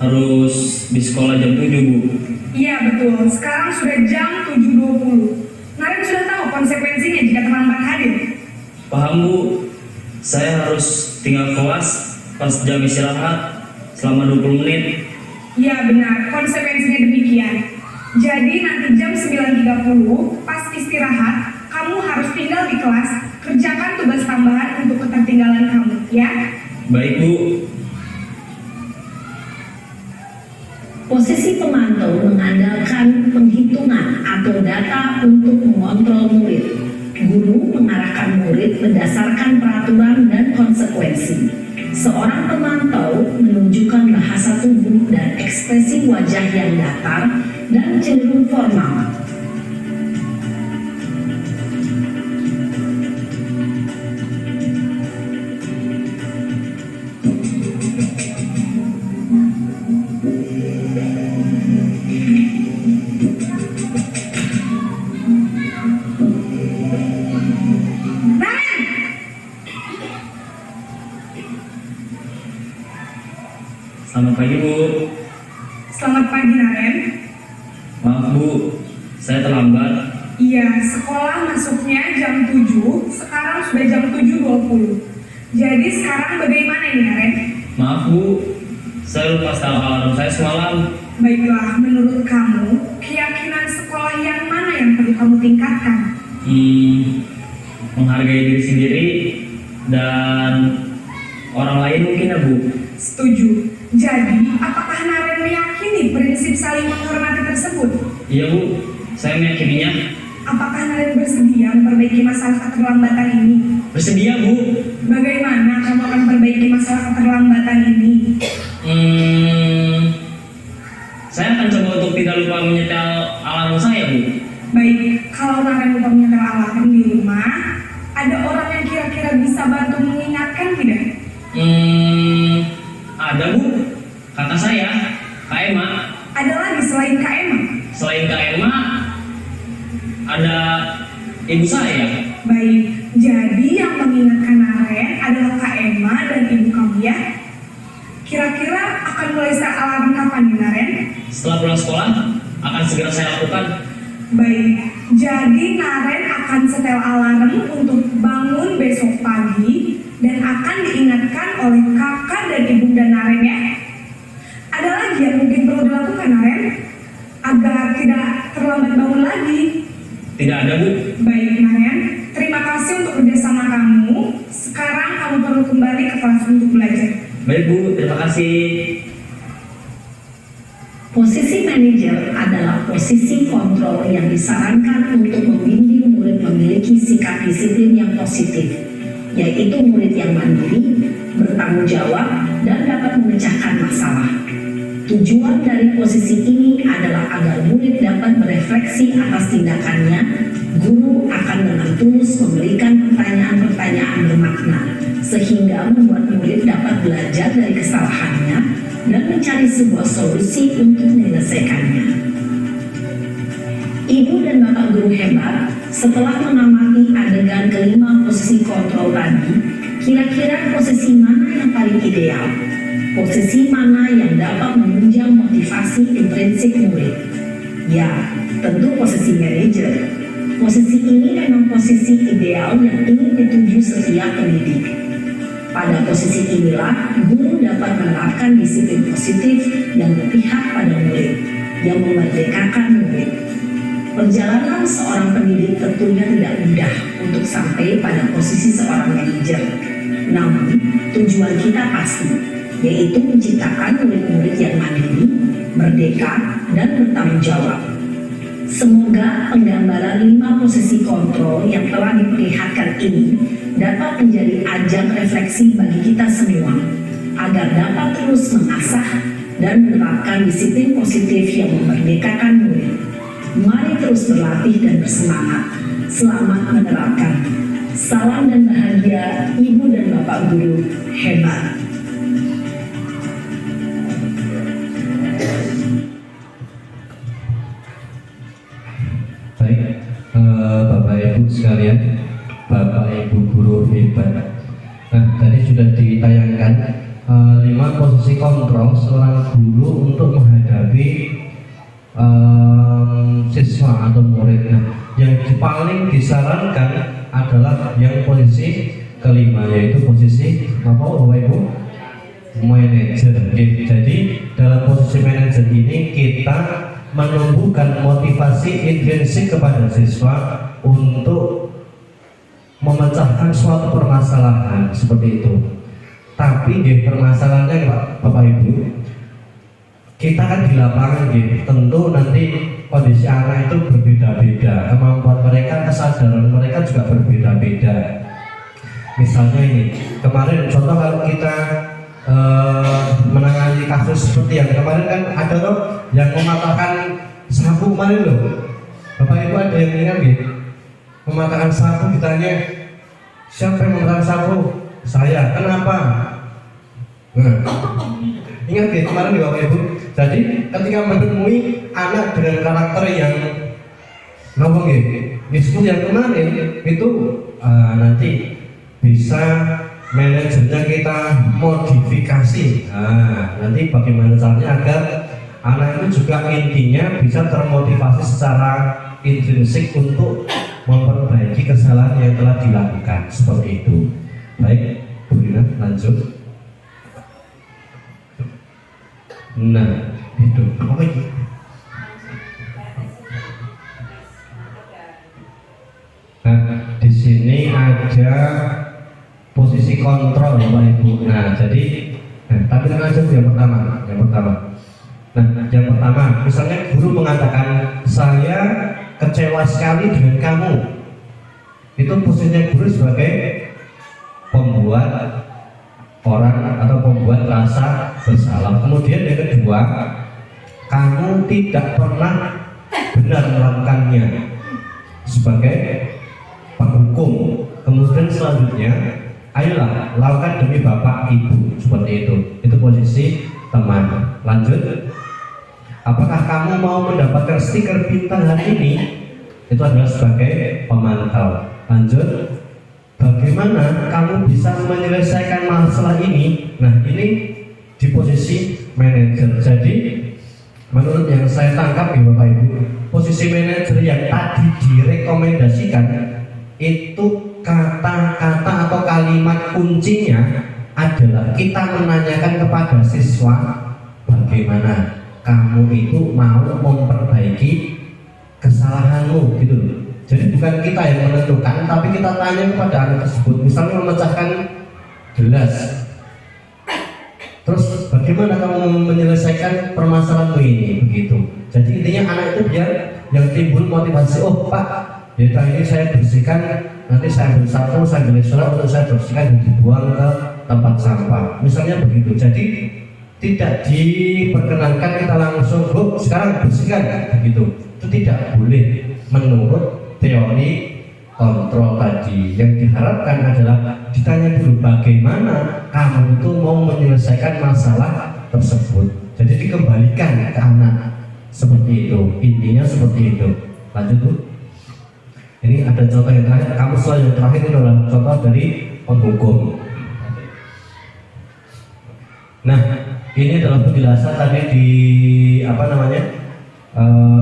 harus di sekolah jam 7, Bu. Iya betul, sekarang sudah jam 7.20. Naren sudah tahu konsekuensinya jika terlambat hadir. Paham, Bu. Saya harus tinggal kelas pas jam istirahat selama 20 menit. Iya benar, konsekuensinya demikian. Jadi nanti jam 9.30 pas istirahat, kamu harus tinggal di kelas, kerjakan tugas tambahan untuk ketertinggalan kamu, ya? Baik, Bu. Posisi pemantau mengandalkan penghitungan atau data untuk mengontrol murid. Guru mengarahkan murid berdasarkan peraturan dan konsekuensi. Seorang pemantau menunjukkan bahasa tubuh dan ekspresi wajah yang datar dan cenderung formal. Naren! Selamat pagi, Bu. Selamat pagi Naren. Maaf, Bu. Saya terlambat. Iya, sekolah masuknya jam 7, sekarang sudah jam 7.20. Jadi sekarang bagaimana ini Naren? Maaf, Bu. Saya lupa setel alarm saya semalam. Baiklah, menurut kamu, keyakinan sekolah yang mana yang perlu kamu tingkatkan? Menghargai diri sendiri dan orang lain mungkin, ya, Bu. Setuju. Jadi, apakah Naren meyakini prinsip saling menghormati tersebut? Iya, Bu. Saya meyakininya. Apakah Naren bersedia memperbaiki masalah keterlambatan ini? Bersedia, Bu. Bagaimana kamu akan memperbaiki masalah keterlambatan ini? Saya akan coba untuk tidak lupa menyetel alarm saya, Bu. Baik, kalau Naren lupa menyetel alarm di rumah, ada orang yang kira-kira bisa bantu mengingatkan tidak? Ada, Bu. Kakak saya, Kak Emma. Ada lagi selain Kak Emma? Selain Kak Emma, ada ibu saya. Baik, jadi yang mengingatkan Naren adalah Kak Emma dan ibu kamu ya? Kira-kira akan mulai set alarm kapan nih Naren? Setelah pulang sekolah, akan segera saya lakukan. Baik, jadi Naren akan setel alarm untuk bangun besok pagi dan akan diingatkan oleh kakak dan ibunda Naren ya. Ada lagi yang mungkin perlu dilakukan Naren agar tidak terlambat bangun lagi. Tidak ada, Bu. Baik Naren, terima kasih untuk kerjasama kamu. Sekarang kamu perlu kembali ke kelas untuk belajar. Baik, Bu. Terima kasih. Posisi manajer adalah posisi kontrol yang disarankan untuk membimbing murid memiliki sikap disiplin yang positif, yaitu murid yang mandiri, bertanggung jawab, dan dapat memecahkan masalah. Tujuan dari posisi ini adalah agar murid dapat berefleksi atas tindakannya. Guru akan dengan tulus memberikan pertanyaan-pertanyaan bermakna, sehingga membuat murid dapat belajar dari kesalahannya dan mencari sebuah solusi untuk menyelesaikannya. Ibu dan Bapak guru hebat, setelah mengamati adegan kelima posisi kontrol tadi, kira-kira posisi mana yang paling ideal? Posisi mana yang dapat menunjang motivasi intrinsik murid? Ya, tentu posisi manajer. Posisi ini memang posisi ideal yang ingin dituju setiap pendidik. Pada posisi inilah, guru dapat menerapkan disiplin positif yang berpihak pada murid, yang memerdekakan murid. Perjalanan seorang pendidik tentunya tidak mudah untuk sampai pada posisi seorang manajer. Namun, tujuan kita pasti, yaitu menciptakan murid-murid yang mandiri, merdeka, dan bertanggung jawab. Semoga penggambaran 5 posisi kontrol yang telah diperlihatkan ini dapat menjadi ajang refleksi bagi kita semua, agar dapat terus mengasah dan menerapkan disiplin positif yang memerdekakan murid. Mari terus berlatih dan bersemangat. Selamat menerapkan. Salam dan bahagia Ibu dan Bapak guru hebat. Baik, Bapak Ibu sekalian, Bapak Ibu guru hebat. Nah, tadi sudah ditayangkan 5 bagaimana posisi kontrol seorang guru untuk menghadapi siswa atau murid. Nah, yang paling disarankan adalah yang posisi kelima, yaitu posisi apa Bapak Ibu? Manajer. Jadi dalam posisi manajer ini kita menumbuhkan motivasi intrinsik kepada siswa untuk memecahkan suatu permasalahan seperti itu. Tapi permasalahannya Bapak Ibu, kita kan di lapangan tentu nanti kondisi anak itu berbeda-beda, kemampuan mereka, kesadaran mereka juga berbeda-beda. Misalnya ini kemarin contoh kalau kita menangani kasus seperti yang kemarin kan ada loh yang mematahkan sapu kemarin loh. Bapak Ibu ada yang ingat gitu? Mematahkan sapu, ditanya siapa yang mematahkan sapu? Saya. Kenapa? Nah, ingat gitu kemarin Bapak Ibu. Jadi ketika menemui anak dengan karakter yang ngomong disebut yang kemarin itu nanti bisa manajernya kita modifikasi. Nanti bagaimana caranya agar anak itu juga intinya bisa termotivasi secara intrinsik untuk memperbaiki kesalahan yang telah dilakukan seperti itu. Baik, Bu Rina, lanjut. Nah, itu apa lagi? Nah, di sini ada posisi kontrol Bapak Ibu. Nah, jadi tapi aja yang pertama. Nah, yang pertama, misalnya guru mengatakan saya kecewa sekali dengan kamu. Itu posisinya guru sebagai pembuat orang atau pembuat rasa bersalah. Kemudian yang kedua, kamu tidak pernah benar melakukannya sebagai penghukum. Kemudian selanjutnya, ayolah lakukan demi bapak ibu, seperti itu. Itu posisi teman. Lanjut, apakah kamu mau mendapatkan stiker bintang hari ini? Itu adalah sebagai pemantau. Lanjut, bagaimana kamu bisa menyelesaikan masalah ini? Nah, ini di posisi manajer. Jadi menurut yang saya tangkap ya Bapak Ibu, posisi manajer yang tadi direkomendasikan itu kata-kata atau kalimat kuncinya adalah kita menanyakan kepada siswa bagaimana kamu itu mau memperbaiki kesalahanmu gitu loh. Jadi bukan kita yang menentukan, tapi kita tanya kepada anak tersebut. Misalnya memecahkan gelas, terus bagaimana kamu menyelesaikan permasalahanmu ini, begitu. Jadi intinya anak itu biar yang timbul motivasi. Oh Pak, ya ini saya bersihkan, nanti saya ambil sapu, saya ambil surat untuk saya bersihkan dan dibuang ke tempat sampah. Misalnya begitu. Jadi tidak diperkenankan kita langsung, Bu, sekarang bersihkan, begitu. Itu tidak boleh menurut teori kontrol tadi. Yang diharapkan adalah ditanya dulu bagaimana kamu itu mau menyelesaikan masalah tersebut. Jadi dikembalikan ke anak seperti itu. Intinya seperti itu. Lanjut Bu. Ini ada contoh yang terakhir. Kamu selalu yang terakhir itu adalah contoh dari penghukum. Nah, ini adalah penjelasan tadi di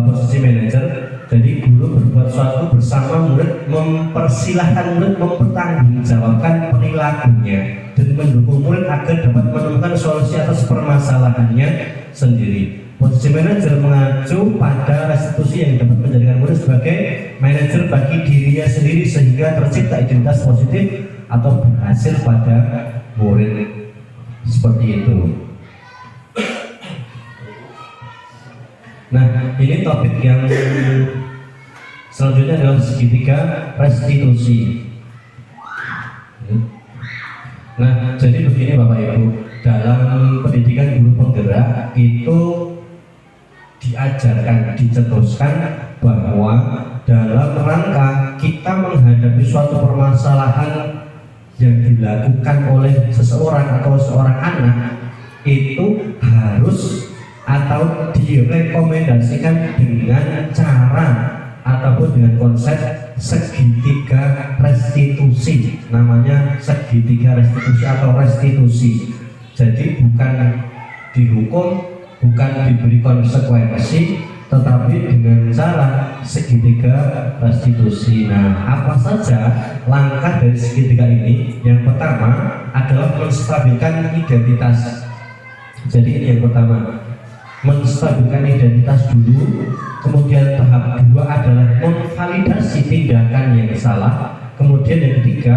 posisi manajer. Jadi guru berbuat sesuatu bersama murid, mempersilahkan murid mempertanggungjawabkan perilakunya dan mendukung murid agar dapat menemukan solusi atas permasalahannya sendiri. Posisi manajer mengacu pada restitusi yang dapat menjadikan murid sebagai manajer bagi dirinya sendiri sehingga tercipta identitas positif atau berhasil pada murid seperti itu. Nah, ini topik yang selanjutnya adalah segitiga restitusi. Nah, jadi begini Bapak Ibu, dalam pendidikan guru penggerak itu diajarkan, dicetuskan bahwa dalam rangka kita menghadapi suatu permasalahan yang dilakukan oleh seseorang atau seorang anak itu harus atau direkomendasikan dengan cara ataupun dengan konsep segitiga restitusi. Namanya segitiga restitusi atau restitusi. Jadi bukan dihukum, bukan diberi konsekuensi, tetapi dengan cara segitiga restitusi. Nah, apa saja langkah dari segitiga ini? Yang pertama adalah menstabilkan identitas. Jadi ini yang pertama, menstabilkan identitas dulu. Kemudian tahap kedua adalah memvalidasi tindakan yang salah. Kemudian yang ketiga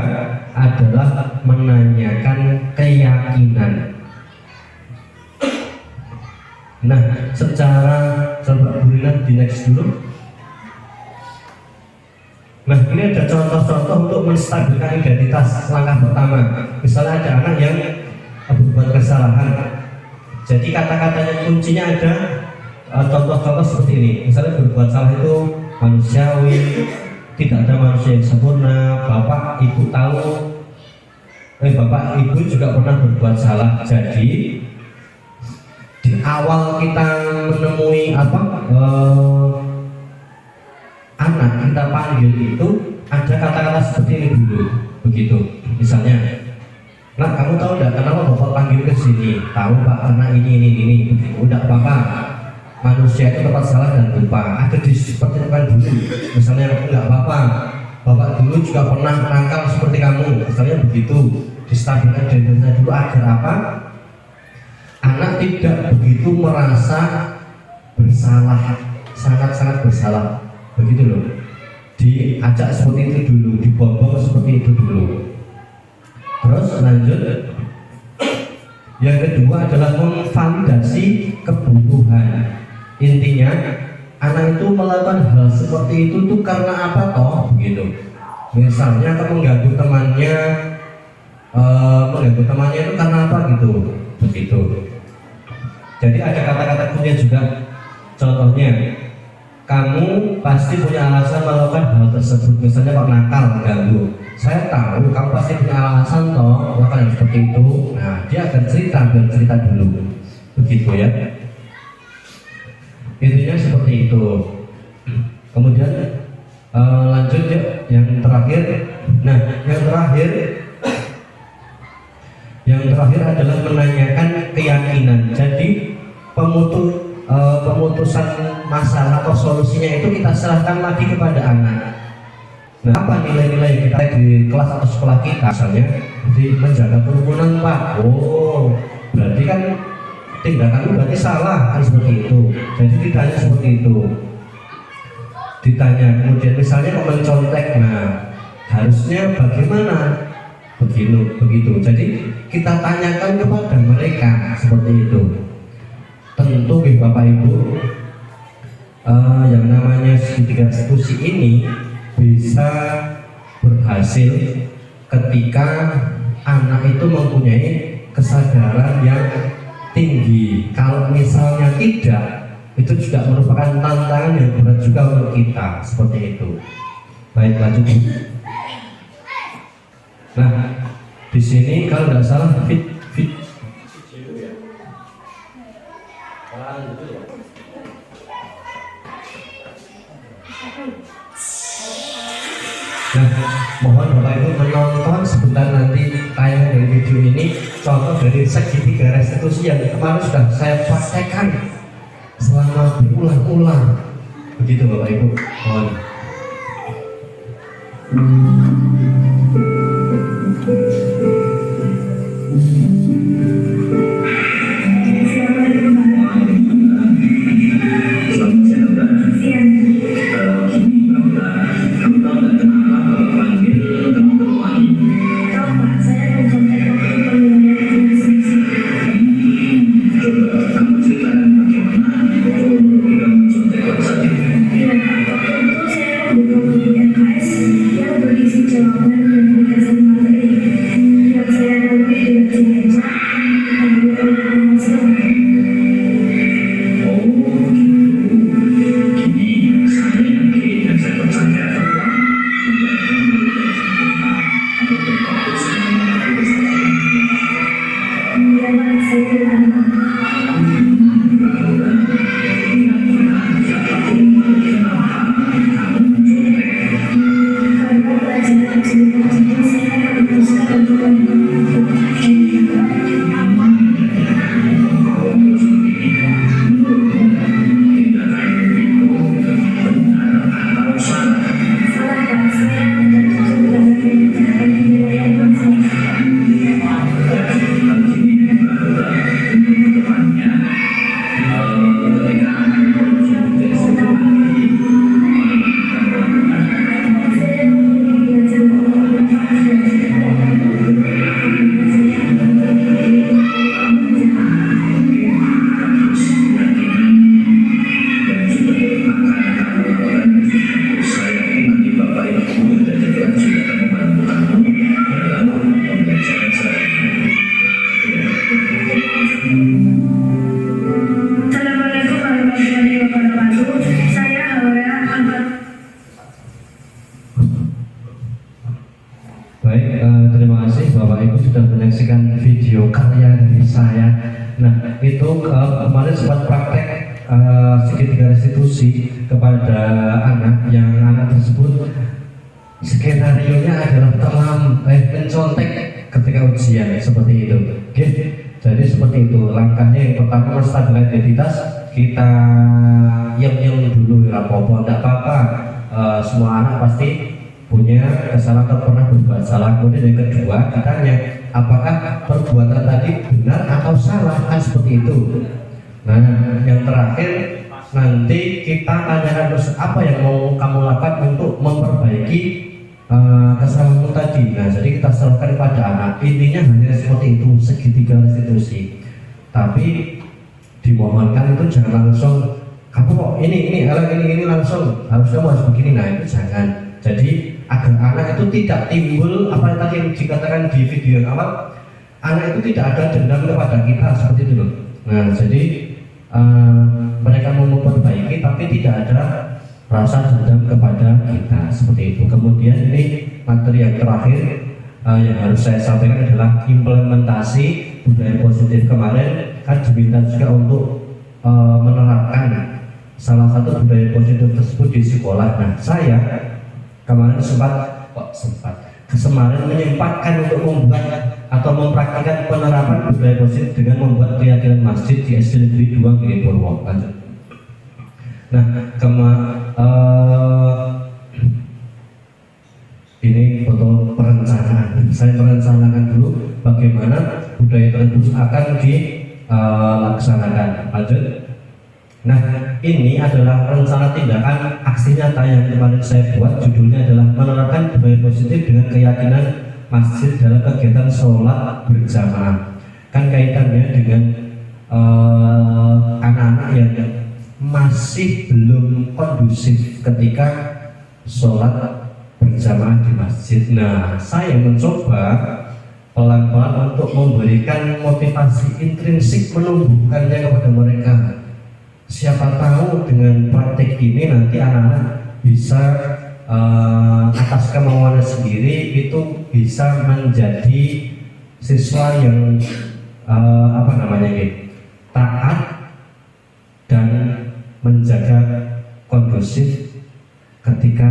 adalah menanyakan keyakinan. Nah, secara coba bulan di next dulu. Nah, ini ada contoh-contoh untuk menstabilkan identitas. Langkah pertama, misalnya ada anak yang berbuat kesalahan. Jadi kata-katanya kuncinya ada contoh-contoh seperti ini. Misalnya berbuat salah itu manusiawi, tidak ada manusia yang sempurna. Bapak, ibu tahu, bapak, ibu juga pernah berbuat salah. Jadi di awal kita menemui anak kita panggil itu ada kata-kata seperti ini dulu, begitu. Misalnya, nah kamu tahu nggak kenapa bapak panggil ke sini? Tahu pak, karena ini. Udah apa-apa. Manusia itu tempat salah dan lupa. Ada dipertimbangkan dulu. Misalnya nggak apa-apa. Bapak dulu juga pernah nakal seperti kamu. Misalnya begitu. Distabilkan identitasnya dulu agar apa? Anak tidak begitu merasa bersalah, sangat-sangat bersalah, begitu loh. Diajak seperti itu dulu, dibobok seperti itu dulu. Terus lanjut. Yang kedua adalah memvalidasi kebutuhan. Intinya anak itu melakukan hal seperti itu tuh karena apa toh, begitu. Misalnya kamu mengganggu temannya itu karena apa gitu, begitu. Jadi ada kata-kata kuncinya juga. Contohnya, kamu pasti punya alasan melakukan hal tersebut. Misalnya kok nakal, mengganggu. Saya tahu kamu pasti punya alasan toh melakukan seperti itu. Nah, dia akan cerita dulu, begitu ya. Intinya seperti itu. Kemudian lanjut ya, yang terakhir. Nah, yang terakhir adalah menanyakan keyakinan. Jadi pemutusan masalah atau solusinya itu kita serahkan lagi kepada anak. Nah, apa nilai-nilai yang kita di kelas atau sekolah kita? Misalnya di menjaga kerukunan pak. Oh, berarti kan tindakan berarti salah kan, seperti itu. Jadi ditanya seperti itu. Ditanya kemudian misalnya mau mencontek, nah harusnya bagaimana? Begitu. Jadi kita tanyakan kepada mereka seperti itu. Tentu Bapak Ibu, yang namanya segitiga restitusi ini bisa berhasil ketika anak itu mempunyai kesadaran yang tinggi. Kalau misalnya tidak, itu juga merupakan tantangan yang berat juga untuk kita, seperti itu. Baik, lanjut. Nah, di sini kalau nggak salah fit. Nah, mohon Bapak Ibu menonton sebentar nanti tayangan dari video ini, contoh dari segitiga restitusi yang kemarin sudah saya praktekkan selama berulang-ulang. Begitu Bapak Ibu, mohon. dari saya. Nah itu kemarin sempat praktek segitiga restitusi kepada anak yang anak tersebut skenario-nya adalah mencontek ketika ujian seperti itu. Oke, jadi seperti itu langkahnya. Yang pertama menstabilkan identitas, kita yang dulu ya apa-apa, tidak apa-apa. Semua anak pasti punya kesalahan atau pernah berbuat salah. Kemudian yang kedua ditanya apakah perbuatan tadi benar atau salah, kan seperti itu. Nah yang terakhir nanti kita tanyakan terus apa yang mau kamu lakukan untuk memperbaiki kesalahanmu tadi. Nah jadi kita serahkan kepada anak. Intinya hanya seperti itu, segitiga restitusi. Tapi dimohonkan itu jangan langsung kamu kok ini langsung harus kamu harus begini. Nah itu jangan. Jadi agar anak itu tidak timbul apa yang tadi yang dikatakan di video yang awal, anak itu tidak ada dendam kepada kita seperti itu loh. Nah jadi mereka mau memperbaiki tapi tidak ada rasa dendam kepada kita seperti itu. Kemudian ini materi yang terakhir yang harus saya sampaikan adalah implementasi budaya positif. Kemarin kan diminta juga untuk menerapkan salah satu budaya positif tersebut di sekolah. Nah saya kemarin kemarin menyempatkan untuk membuat atau mempraktikkan penerapan budaya positif dengan membuat keyakinan masjid di SD Negeri 2 Giri Purwo. Nah, ini foto perencanaan. Saya merencanakan dulu bagaimana budaya tersebut akan dilaksanakan. Lanjut. Nah, ini adalah rencana tindakan aksi nyata yang kemarin saya buat. Judulnya adalah menerapkan budaya positif dengan keyakinan masjid dalam kegiatan sholat berjamaah. Kan kaitannya dengan anak-anak yang masih belum kondusif ketika sholat berjamaah di masjid. Nah, saya mencoba pelan-pelan untuk memberikan motivasi intrinsik, menumbuhkannya kepada mereka. Siapa tahu dengan praktik ini nanti anak-anak bisa atas kemauannya sendiri itu bisa menjadi siswa yang taat dan menjaga kondusif ketika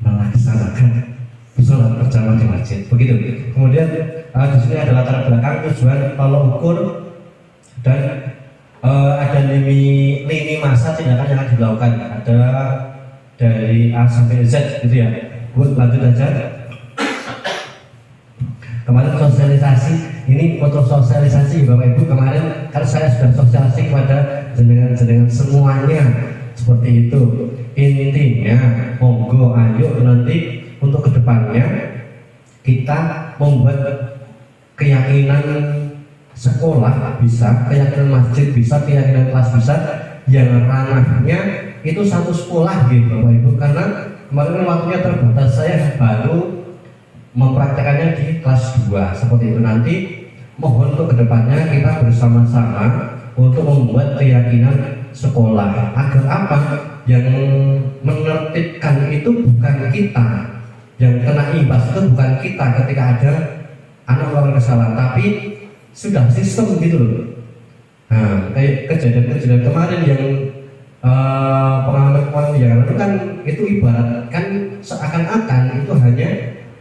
melaksanakan sholat berjamaah di masjid. Begitu. Kemudian di sini ada latar belakang tujuan tolak ukur dan ada lini masa tindakan yang akan dilakukan. Ada dari A sampai Z gitu ya. Lanjut aja. Kemarin sosialisasi, ini foto sosialisasi Bapak Ibu kemarin kan saya sudah sosialisasi kepada jenengan semuanya seperti itu. Intinya monggo ayo nanti untuk kedepannya kita membuat keyakinan sekolah bisa, keyakinan masjid bisa, keyakinan kelas bisa, yang ranahnya itu satu sekolah gitu Bapak Ibu. Karena kemarin waktunya terbatas, saya baru mempraktekannya di kelas 2 seperti itu. Nanti mohon untuk kedepannya kita bersama-sama untuk membuat keyakinan sekolah. Agar apa? Yang menertibkan itu bukan kita, yang kena imbas itu bukan kita ketika ada anak melakukan kesalahan, tapi sudah sistem gitu loh. Nah, kayak kejadian-kejadian kemarin yang pengalaman yang lalu kan itu ibaratkan seakan-akan itu hanya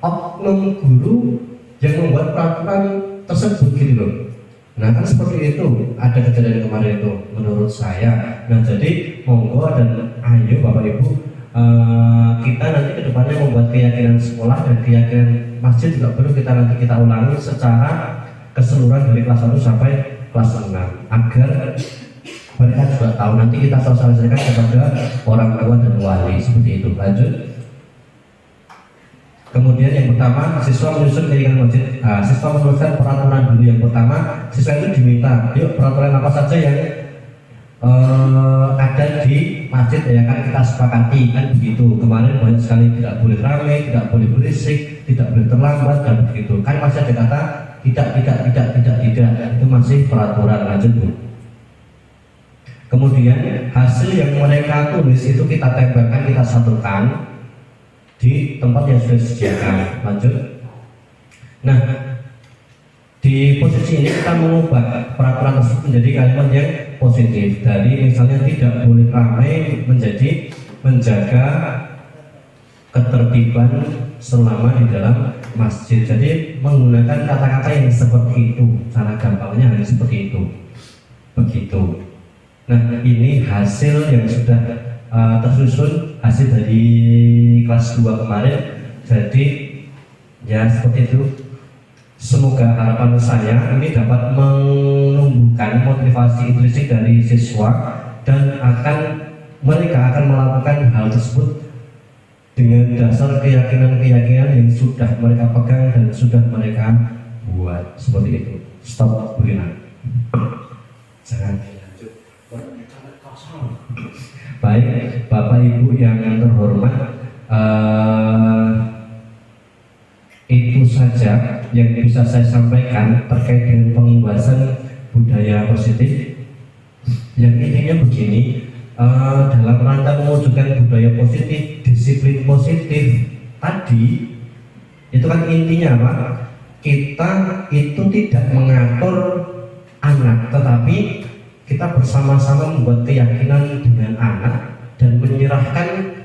oknum guru yang membuat peraturan tersebut gitu loh. Nah kan seperti itu, ada kejadian kemarin itu menurut saya. Nah jadi monggo dan ayo Bapak Ibu, kita nanti kedepannya membuat keyakinan sekolah dan keyakinan masjid juga perlu kita ulangi secara keseluruhan dari kelas 1 sampai kelas 6 agar mereka juga tahu. Nanti kita sosialisasikan kepada orang tua dan wali seperti itu. Lanjut. Kemudian yang pertama, siswa menyusun keyakinan masjid. Siswa menuliskan peraturan dulu. Yang pertama, siswa itu diminta, yuk peraturan apa saja yang ada di masjid ya kan kita sepakati kan begitu. Kemarin banyak sekali tidak boleh ramai, tidak boleh berisik, tidak boleh terlambat dan begitu. Kan masih ada kata tidak, itu masih peraturan. Lanjut Bu. Kemudian hasil yang mereka tulis itu kita tempelkan, kita satukan di tempat yang sudah disediakan. Lanjut. Nah, Di posisi ini kita mengubah peraturan tersebut menjadi kalimat yang positif. Dari misalnya tidak boleh ramai menjadi menjaga ketertiban selama di dalam masjid. Jadi menggunakan kata-kata yang seperti itu, cara gampangnya hanya seperti itu. Begitu. Nah, ini hasil yang sudah tersusun, hasil dari kelas 2 kemarin. Jadi ya seperti itu. Semoga harapan saya ini dapat menumbuhkan motivasi intrinsik dari siswa dan mereka akan melakukan hal tersebut dengan dasar keyakinan-keyakinan yang sudah mereka pegang dan sudah mereka buat. Seperti itu. Stop, Burina. Jangan lanjut. Baik, Bapak Ibu yang terhormat, itu saja yang bisa saya sampaikan terkait dengan pengimbasan budaya positif. Yang intinya begini, dalam rangka mewujudkan budaya positif, disiplin positif tadi, itu kan intinya apa? Kita itu tidak mengatur anak, tetapi kita bersama-sama membuat keyakinan dengan anak dan menyerahkan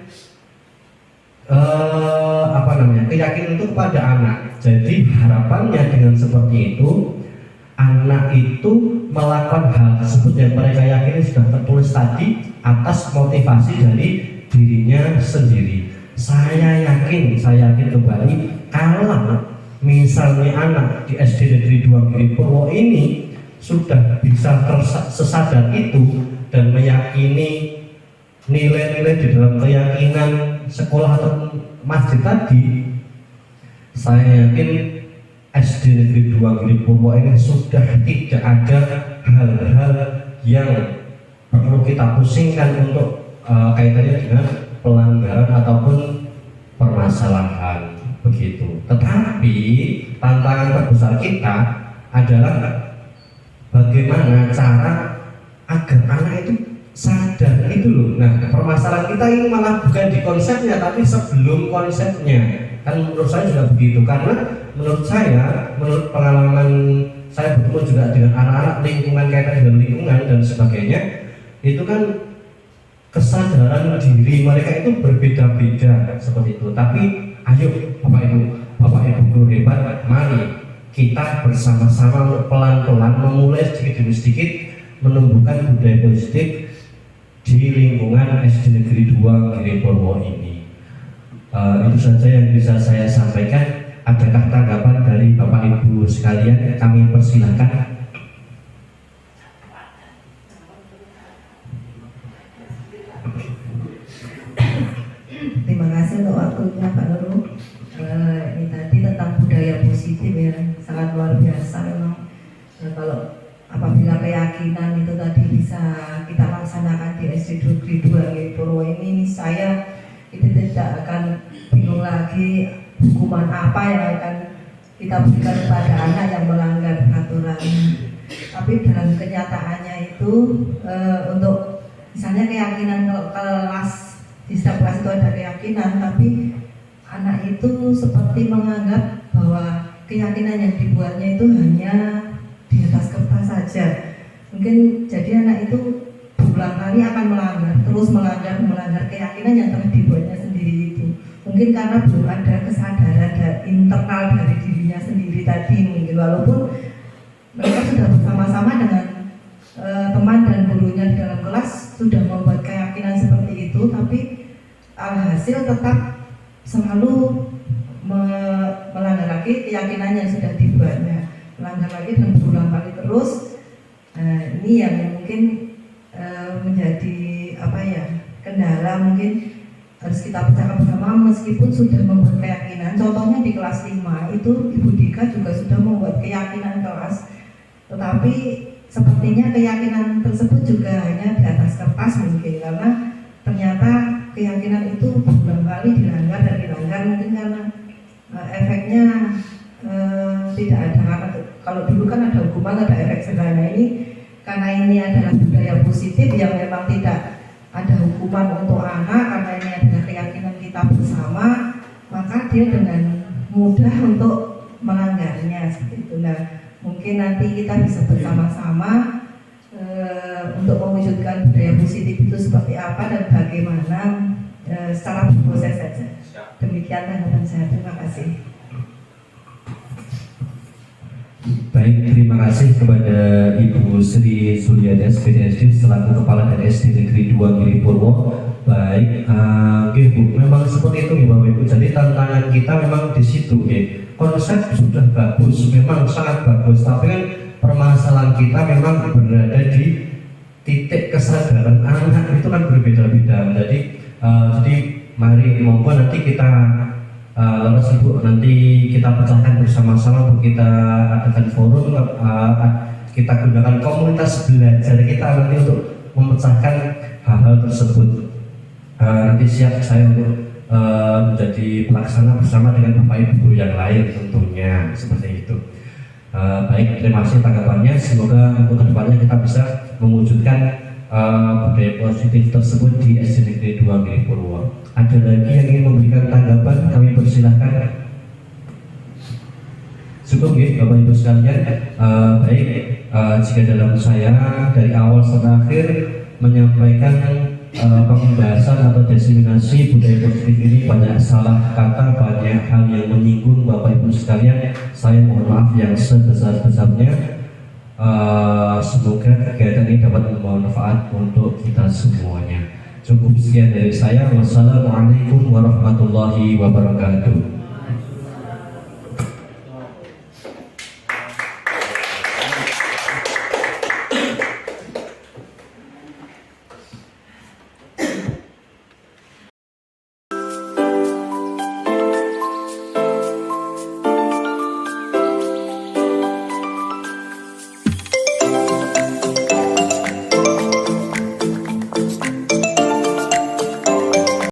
keyakinan itu kepada anak. Jadi harapannya dengan seperti itu, anak itu melakukan hal tersebut yang mereka yakini sudah tertulis tadi atas motivasi dari dirinya sendiri. Saya yakin kembali, kalau misalnya anak di SD Negeri 2 Giri Purwo ini sudah bisa sesadar itu dan meyakini nilai-nilai di dalam keyakinan sekolah atau masjid tadi, saya yakin SD Negeri 2 Giri Purwo ini sudah tidak ada hal-hal yang perlu kita pusingkan untuk kaitannya dengan pelanggaran ataupun permasalahan begitu. Tetapi tantangan terbesar kita adalah bagaimana cara agar anak itu sadar itu loh. Nah, permasalahan kita ini malah bukan di konsepnya tapi sebelum konsepnya. Kan menurut saya juga begitu, karena menurut pengalaman saya bertemu juga dengan anak-anak lingkungan, kaitan dengan lingkungan dan sebagainya, itu kan kesadaran diri mereka itu berbeda-beda seperti itu. Tapi ayo Bapak Ibu guru hebat, mari kita bersama-sama untuk pelan-pelan memulai sedikit demi sedikit menumbuhkan budaya positif di lingkungan SD Negeri 2 Giri Purwo ini. Itu saja yang bisa saya sampaikan. Adakah tanggapan dari Bapak Ibu sekalian? Kami persilahkan. Terima kasih untuk waktunya Pak Nurul. Ini tadi tentang budaya positif ya, sangat luar biasa memang. Kalau apabila keyakinan itu tadi bisa kita laksanakan di SD Negeri 2 Giri Purwo ini, saya itu tidak akan bingung lagi hukuman apa yang akan kita berikan kepada anak yang melanggar peraturan. Tapi dalam kenyataannya itu untuk misalnya keyakinan kelas di setiap kelas itu ada keyakinan, tapi anak itu seperti menganggap bahwa keyakinan yang dibuatnya itu hanya di atas kertas saja. Mungkin jadi anak itu berulang kali akan melanggar keyakinan yang telah dibuatnya sendiri itu. Mungkin karena belum ada kesadaran internal dari dirinya sendiri tadi, mungkin walaupun mereka sudah bersama-sama dengan teman dan gurunya di dalam kelas sudah membuat keyakinan seperti itu, tapi alhasil tetap selalu melanggar lagi keyakinan yang sudah dibuatnya, melanggar lagi dan berulang kali terus. Ini yang mungkin menjadi kendala, mungkin harus kita pecahkan bersama meskipun sudah membuat keyakinan. Contohnya di kelas 5 itu Ibu Dika juga sudah membuat keyakinan kelas, tetapi sepertinya keyakinan tersebut juga hanya di atas kertas mungkin, karena ternyata keyakinan itu berulang kali dilanggar dan dilanggar, mungkin karena efeknya tidak ada. Karena kalau dulu kan ada hukuman, ada efek jerah. Ini karena ini adalah budaya positif yang memang tidak ada hukuman untuk anak, karena ini adalah keyakinan kita bersama, maka dia dengan mudah untuk melanggarnya seperti itu. Nah, mungkin nanti kita bisa bersama-sama untuk mewujudkan budaya positif itu seperti apa dan bagaimana secara proses saja. Demikian tanggapan saya. Terima kasih. Baik, terima kasih kepada Ibu Sri Suliana SPDSD selaku Kepala dari SD Negeri 2 Giri Purwo. Baik, Bu, memang seperti itu ya Bapak Ibu. Jadi tantangan kita memang di situ, ya. Konsep sudah bagus, memang sangat bagus, tapi kan permasalahan kita memang berada di titik kesadaran anak itu kan berbeda-beda. Jadi mari monggo nanti kita lepas Ibu, nanti kita pecahkan bersama-sama, Bu, kita adakan forum, kita gunakan komunitas belajar kita nanti untuk memecahkan hal-hal tersebut. Nanti siap saya untuk menjadi pelaksana bersama dengan Bapak Ibu yang lain tentunya, seperti itu. Baik, terima kasih tanggapannya. Semoga untuk kedepannya kita bisa mewujudkan budaya positif tersebut di SD Negeri 2 Giri Purwo. Ada lagi yang ingin memberikan tanggapan, kami persilahkan. Cukup ya Bapak Ibu sekalian. Baik, jika dalam saya dari awal sampai akhir menyampaikan pembahasan atau diseminasi budaya positif ini banyak salah kata, banyak hal yang menyinggung Bapak Ibu sekalian, saya mohon maaf yang sebesar-besarnya. Semoga kegiatan ini dapat membawa manfaat untuk kita semuanya. Cukup sekian dari saya. Wassalamualaikum warahmatullahi wabarakatuh.